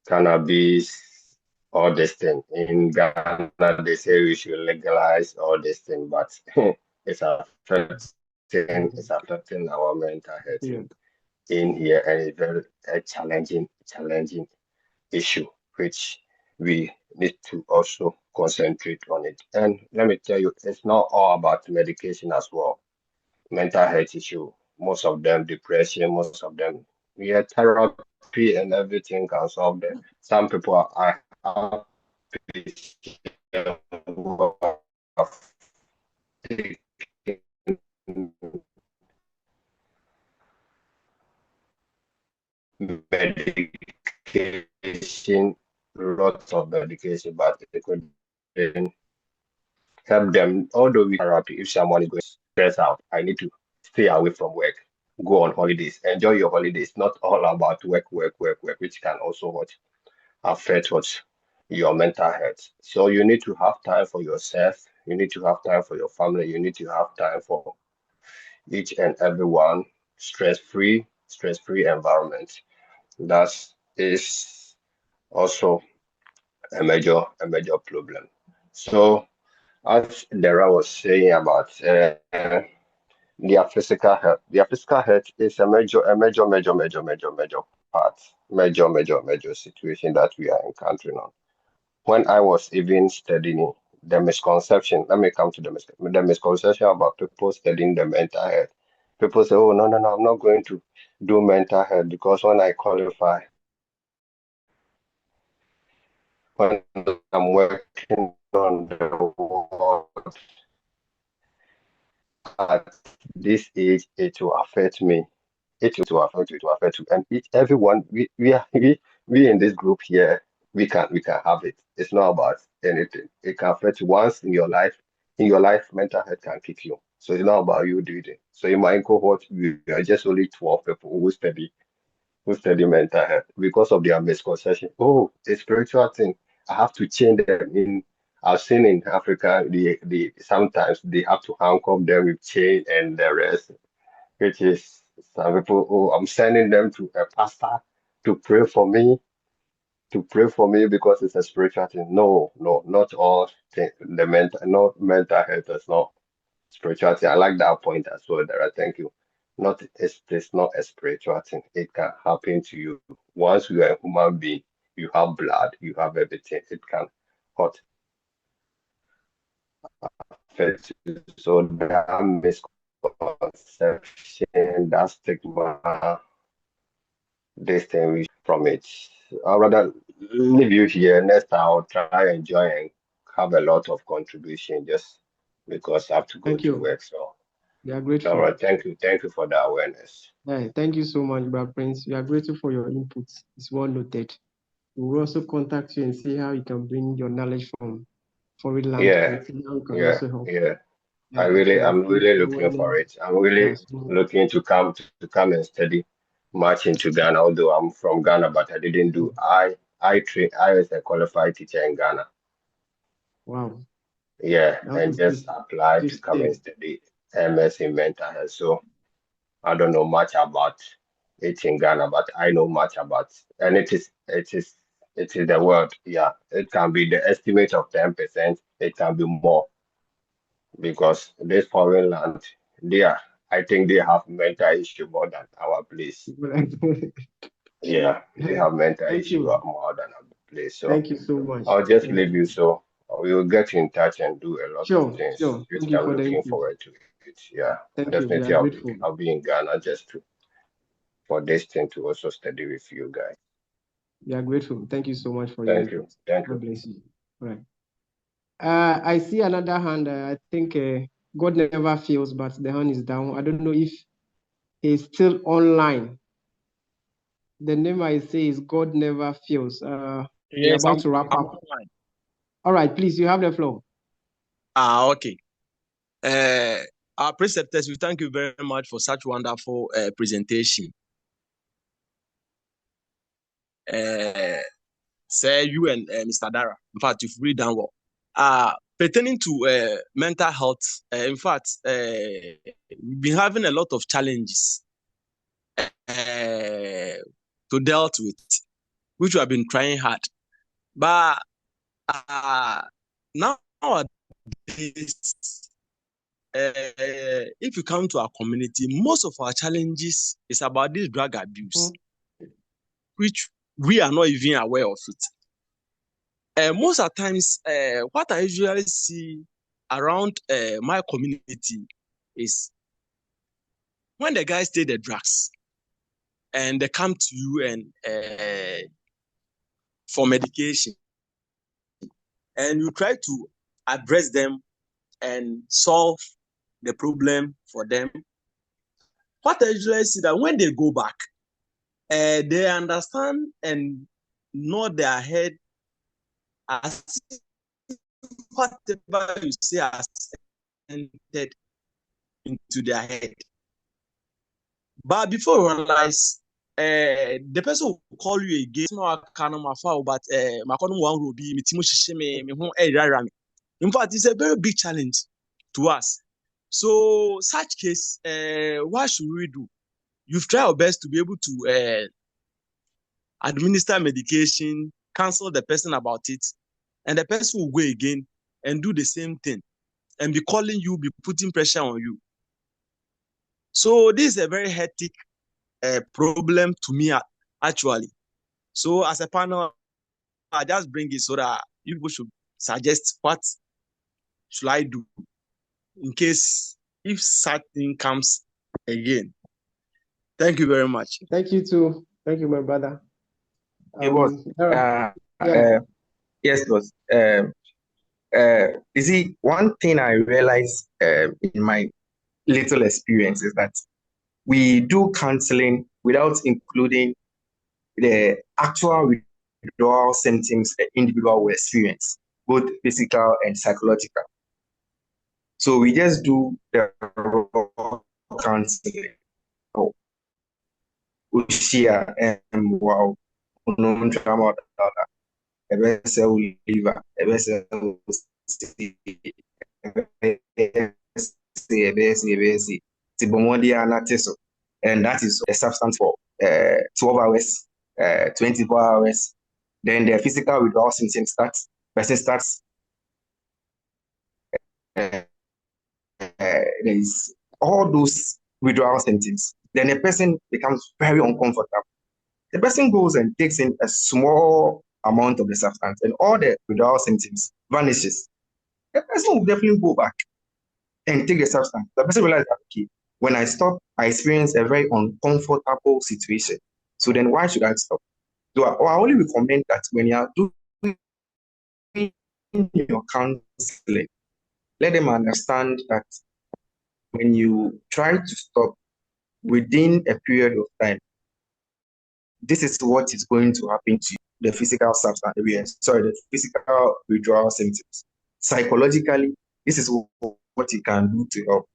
Speaker 6: Cannabis, all this thing. In Ghana, they say we should legalize all this thing, but it's affecting our mental health
Speaker 1: Yeah.
Speaker 6: in here, and it's very challenging issue, which we need to also concentrate on it. And let me tell you, it's not all about medication as well. Mental health issue, most of them depression, most of them, yeah, therapy and everything can solve them. Some people are who have taken medication, lots of medication, but it couldn't help them. Although we therapy, if someone is going stress out, I need to stay away from work, go on holidays, enjoy your holidays. Not all about work, which can also affect your mental health. So you need to have time for yourself. You need to have time for your family. You need to have time for each and everyone. Stress-free environment. That is also a major problem. So as Dara was saying about their physical health is a major part, major situation that we are encountering on. When I was even studying the misconception, let me come to the misconception about people studying the mental health. People say, oh, no, I'm not going to do mental health because when I qualify, when I'm working on the ward at this age, it will affect me. It will affect you. And everyone, we in this group here, we can have it. It's not about anything. It can affect you once in your life. In your life, mental health can kick you. So it's not about you doing it. So in my cohort, we are just only 12 people who study mental health because of their misconception. Oh, it's spiritual thing. I have to change them. I've seen in Africa, the sometimes they have to handcuff them with chain and the rest, which is some people. Oh, I'm sending them to a pastor to pray for me, because it's a spiritual thing. No, no, not all thing, the mental, not mental health is not spirituality. I like that point as well, Dara. Thank you. It's not a spiritual thing. It can happen to you. Once you are a human being, you have blood, you have everything. It can hurt affect you. So that misconception, that stigma, this thing we from it. I'd rather leave you here. Next time I'll try and enjoy and have a lot of contribution just because I have to go
Speaker 1: Thank
Speaker 6: to
Speaker 1: you.
Speaker 6: work. So
Speaker 1: We are
Speaker 6: all
Speaker 1: grateful.
Speaker 6: right, thank you for the awareness.
Speaker 1: Thank you so much, Brother Prince. We are grateful for your inputs. It's well noted. We will also contact you and see how you can bring your knowledge from foreign land
Speaker 6: Yeah,
Speaker 1: and see how you can
Speaker 6: yeah,
Speaker 1: also help.
Speaker 6: yeah.
Speaker 1: So
Speaker 6: I'm
Speaker 1: raise
Speaker 6: really looking for
Speaker 1: awareness.
Speaker 6: it. I'm really
Speaker 1: So
Speaker 6: looking to come and study much into Ghana. Although I'm from Ghana, but I didn't do. I was a qualified teacher in Ghana.
Speaker 1: wow,
Speaker 6: Yeah,
Speaker 1: that's
Speaker 6: and
Speaker 1: a
Speaker 6: just applied to
Speaker 1: fifth
Speaker 6: come and
Speaker 1: step.
Speaker 6: study MS in mental health. So I don't know much about it in Ghana, but I know much about, and it is the world. Yeah, it can be the estimate of 10%. It can be more because this foreign land, I think they have mental issue more than our place. Yeah, they have mental
Speaker 1: Thank
Speaker 6: issue
Speaker 1: you.
Speaker 6: more than our place. So
Speaker 1: Thank you so much.
Speaker 6: I'll just
Speaker 1: Thank
Speaker 6: leave
Speaker 1: you.
Speaker 6: you. So we will get in touch and do a lot of
Speaker 1: Sure.
Speaker 6: things, which
Speaker 1: Thank you
Speaker 6: I'm
Speaker 1: for the
Speaker 6: looking
Speaker 1: input.
Speaker 6: forward to it. Yeah,
Speaker 1: Thank you. We are
Speaker 6: definitely
Speaker 1: grateful.
Speaker 6: I'll be in Ghana just for this thing to also study with you guys.
Speaker 1: We are grateful. Thank you so much for your
Speaker 6: Thank
Speaker 1: input.
Speaker 6: you. Thank
Speaker 1: God
Speaker 6: you.
Speaker 1: bless you. All right. I see another hand. I think God never fails, but the hand is down. I don't know if he's still online. The name I say is God never fails. We're
Speaker 7: Yes,
Speaker 1: about to wrap
Speaker 7: I'm
Speaker 1: up.
Speaker 7: online.
Speaker 1: All right, please, you have the floor.
Speaker 7: Okay. Our preceptors, we thank you very much for such wonderful presentation. Say you and Mr. Dara, in fact, you've read down well. Pertaining to mental health, in fact, we've been having a lot of challenges to deal with, which we have been trying hard. But nowadays, if you come to our community, most of our challenges is about this drug abuse, which we are not even aware of it. Most of the times, what I usually see around my community is when the guys take the drugs and they come to you and for medication, and you try to address them and solve the problem for them. What I usually see that when they go back, they understand and nod their head as whatever you say has entered into their head. But before you realize, the person will call you again. But in fact, it's a very big challenge to us. So, such case, what should we do? You've tried our best to be able to administer medication, counsel the person about it, and the person will go again and do the same thing and be calling you, be putting pressure on you. So this is a very hectic problem to me, actually. So as a panel, I just bring it so that you people should suggest what should I do in case if such thing comes again. Thank you very much.
Speaker 1: Thank you too. Thank you, my brother.
Speaker 8: It was.
Speaker 1: Yeah.
Speaker 8: Yes, boss. You see, one thing I realized in my little experience is that we do counseling without including the actual withdrawal symptoms an individual will experience, both physical and psychological. So we just do the raw counseling. Oh, wow, no trauma, liver, and that is a substance for 12 hours, 24 hours. Then the physical withdrawal symptoms starts, person starts, there is all those withdrawal symptoms. Then the person becomes very uncomfortable. The person goes and takes in a small amount of the substance, and all the withdrawal symptoms vanishes. The person will definitely go back and take the substance. The person realizes that, okay, when I stop, I experience a very uncomfortable situation. So then why should I stop? So I only recommend that when you are doing your counseling, let them understand that when you try to stop within a period of time, this is what is going to happen to you. The physical substance, the physical withdrawal symptoms. Psychologically, this is what you can do to help.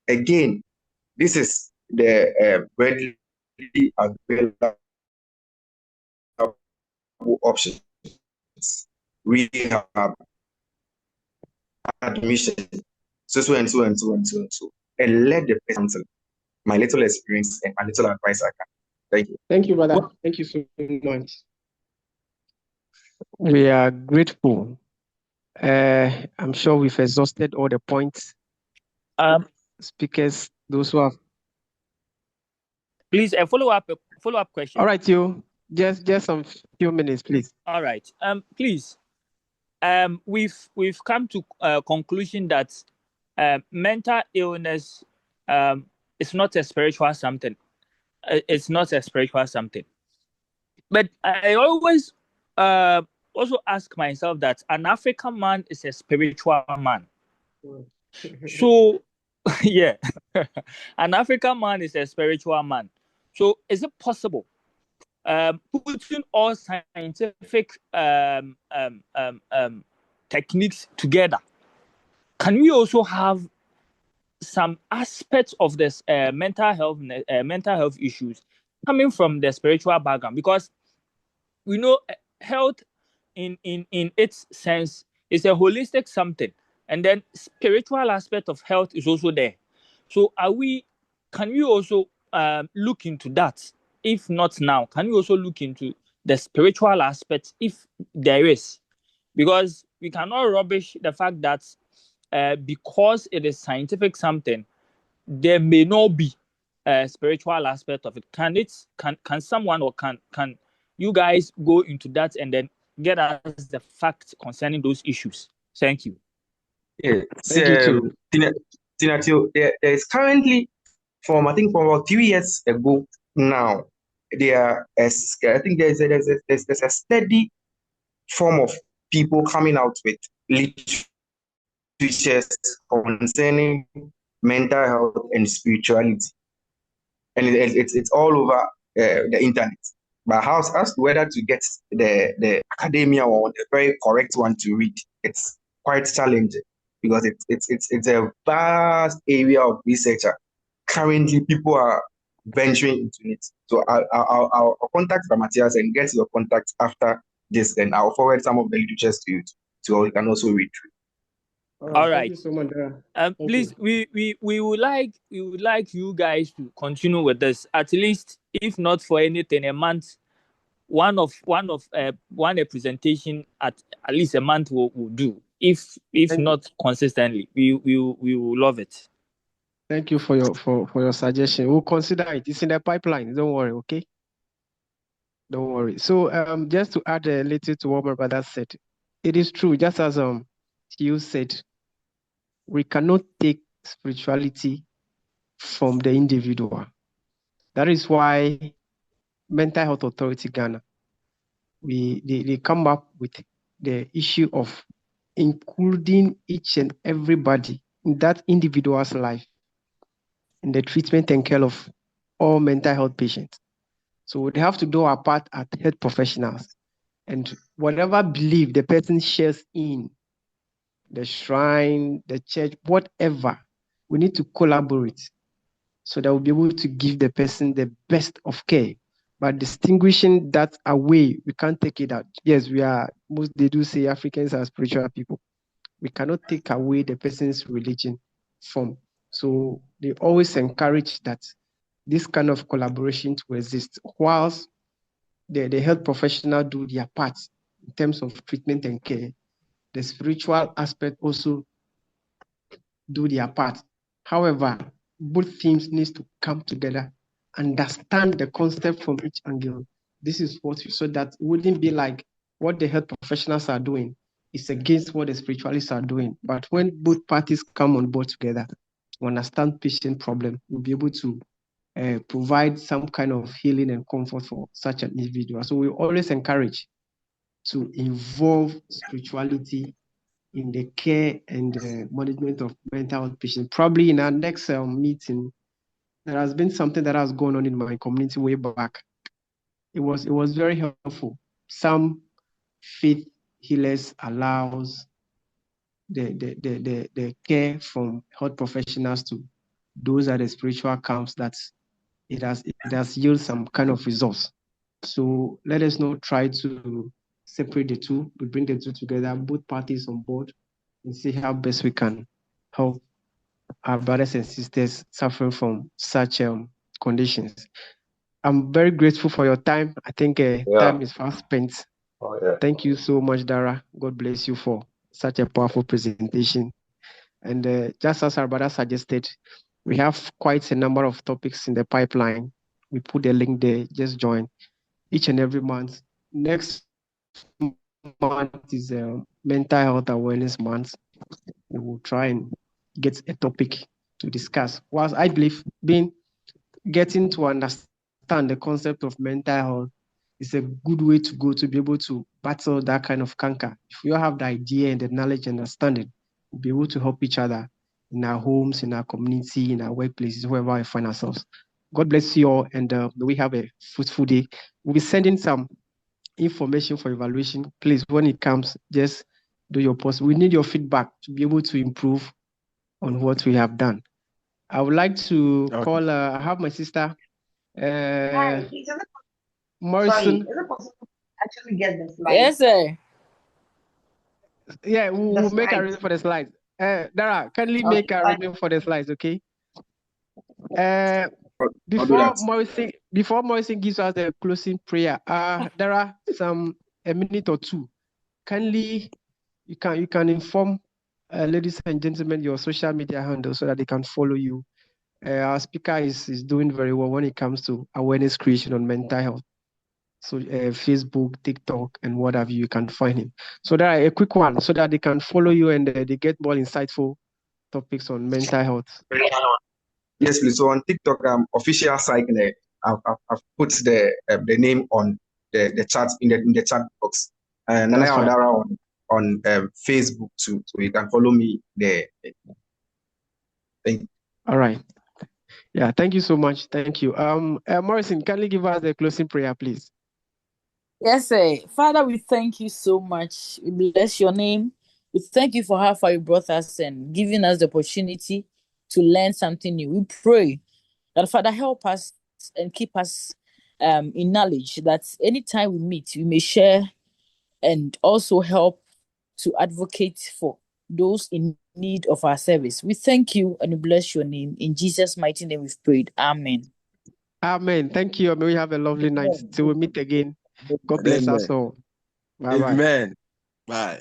Speaker 8: Again, this is the readily available options. Rehab, admission, so and so and so and so and so. And let the person, my little experience and my little advice I can. Thank you.
Speaker 1: Thank you, brother. Thank you so much. We are grateful. I'm sure we've exhausted all the points. Speakers, those who have.
Speaker 4: Please, a follow-up question.
Speaker 1: All right, you. Just some few minutes, please.
Speaker 4: All right. Please. We've come to a conclusion that mental illness is not a spiritual something. It's not a spiritual something. But I always also ask myself that an African man is a spiritual man. So, yeah, an African man is a spiritual man. So, is it possible putting all scientific techniques together? Can we also have some aspects of this mental health issues coming from the spiritual background? Because we know health in its sense is a holistic something, and then spiritual aspect of health is also there. So can we also look into that? If not now, can we also look into the spiritual aspect if there is? Because we cannot rubbish the fact that because it is scientific something, there may not be a spiritual aspect of it. Can someone, or can you guys go into that and then get us the facts concerning those issues? Thank you.
Speaker 8: Yeah,
Speaker 1: Thank you too.
Speaker 8: there is currently, from about 3 years ago now, I think there's a steady form of people coming out with literatures concerning mental health and spirituality, and it's all over the internet. But as to whether to get the academia or the very correct one to read, it's quite challenging because it's a vast area of research. Currently, people are venturing into it. So I'll contact Matthias and get your contact after this, and I'll forward some of the literatures to you, so you can also read through.
Speaker 4: All right.
Speaker 1: Thank you so much.
Speaker 4: Please, we would like you guys to continue with this, at least, if not for anything, a month. One a presentation at least a month will do. If not consistently, we will love it.
Speaker 1: Thank you for your suggestion. We'll consider it. It's in the pipeline. Don't worry, okay? Don't worry. So just to add a little to what my brother said, it is true, just as you said, we cannot take spirituality from the individual. That is why Mental Health Authority Ghana, they come up with the issue of including each and everybody in that individual's life in the treatment and care of all mental health patients. So they have to do our part as health professionals And whatever belief the person shares in, the shrine, the church, whatever, we need to collaborate so that we'll be able to give the person the best of care. But distinguishing that away, we can't take it out. Yes, they do say Africans are spiritual people. We cannot take away the person's religion from. So they always encourage that this kind of collaboration to exist, whilst the health professional do their part in terms of treatment and care. The spiritual aspect also do their part. However, both teams need to come together, understand the concept from each angle. This is so that it wouldn't be like what the health professionals are doing is against what the spiritualists are doing. But when both parties come on board together, to understand patient problem, we'll be able to provide some kind of healing and comfort for such an individual. So we always encourage to involve spirituality in the care and management of mental health patients. Probably in our next meeting, there has been something that has gone on in my community way back. It was very helpful. Some faith healers allows the care from health professionals to those are the spiritual camps that it has yielded some kind of results. So let us not try to separate the two. We bring the two together, both parties on board, and see how best we can help our brothers and sisters suffering from such conditions. I'm very grateful for your time. I think time is fast spent.
Speaker 6: Oh, yeah.
Speaker 1: Thank you so much, Dara. God bless you for such a powerful presentation. And just as our brother suggested, we have quite a number of topics in the pipeline. We put the link there. Just join each and every month. Next month is Mental Health Awareness Month. We will try and get a topic to discuss. Whilst I believe getting to understand the concept of mental health is a good way to go to be able to battle that kind of canker. If we all have the idea and the knowledge and understanding, we'll be able to help each other in our homes, in our community, in our workplaces, wherever we find ourselves. God bless you all, and may we have a fruitful day. We'll be sending some information for evaluation. Please, when it comes, just do your post. We need your feedback to be able to improve on what we have done. I would like to call, I have my sister,
Speaker 5: Hi,
Speaker 1: Morrison.
Speaker 5: sorry, is it possible to actually get the slides?
Speaker 4: Yes, sir.
Speaker 1: Yeah, we'll make arrangement for the slides. Dara, kindly make arrangement for the slides, okay? Before Morrison gives us the closing prayer, there are a minute or two. Kindly, you can inform ladies and gentlemen your social media handle so that they can follow you. Our speaker is doing very well when it comes to awareness creation on mental health. So Facebook, TikTok, and what have you, you can find him. So there are a quick one so that they can follow you and they get more insightful topics on mental health.
Speaker 8: Yes, please. So on TikTok, official Stigma. I've put the name on the chat in the chat box, and then on Facebook too. So you can follow me there. Thank you.
Speaker 1: All right. Yeah, thank you so much. Thank you. Morrison, can you give us the closing prayer, please?
Speaker 4: Yes, sir. Father, we thank you so much. We bless your name. We thank you for how far you brought us and giving us the opportunity to learn something new. We pray that, Father, help us and keep us in knowledge that anytime we meet, we may share and also help to advocate for those in need of our service. We thank you and we bless your name. In Jesus' mighty name we've prayed. Amen.
Speaker 1: Amen. Thank you. May we have a lovely night. Till we meet again. God bless us all. Bye-bye.
Speaker 7: Amen. Bye.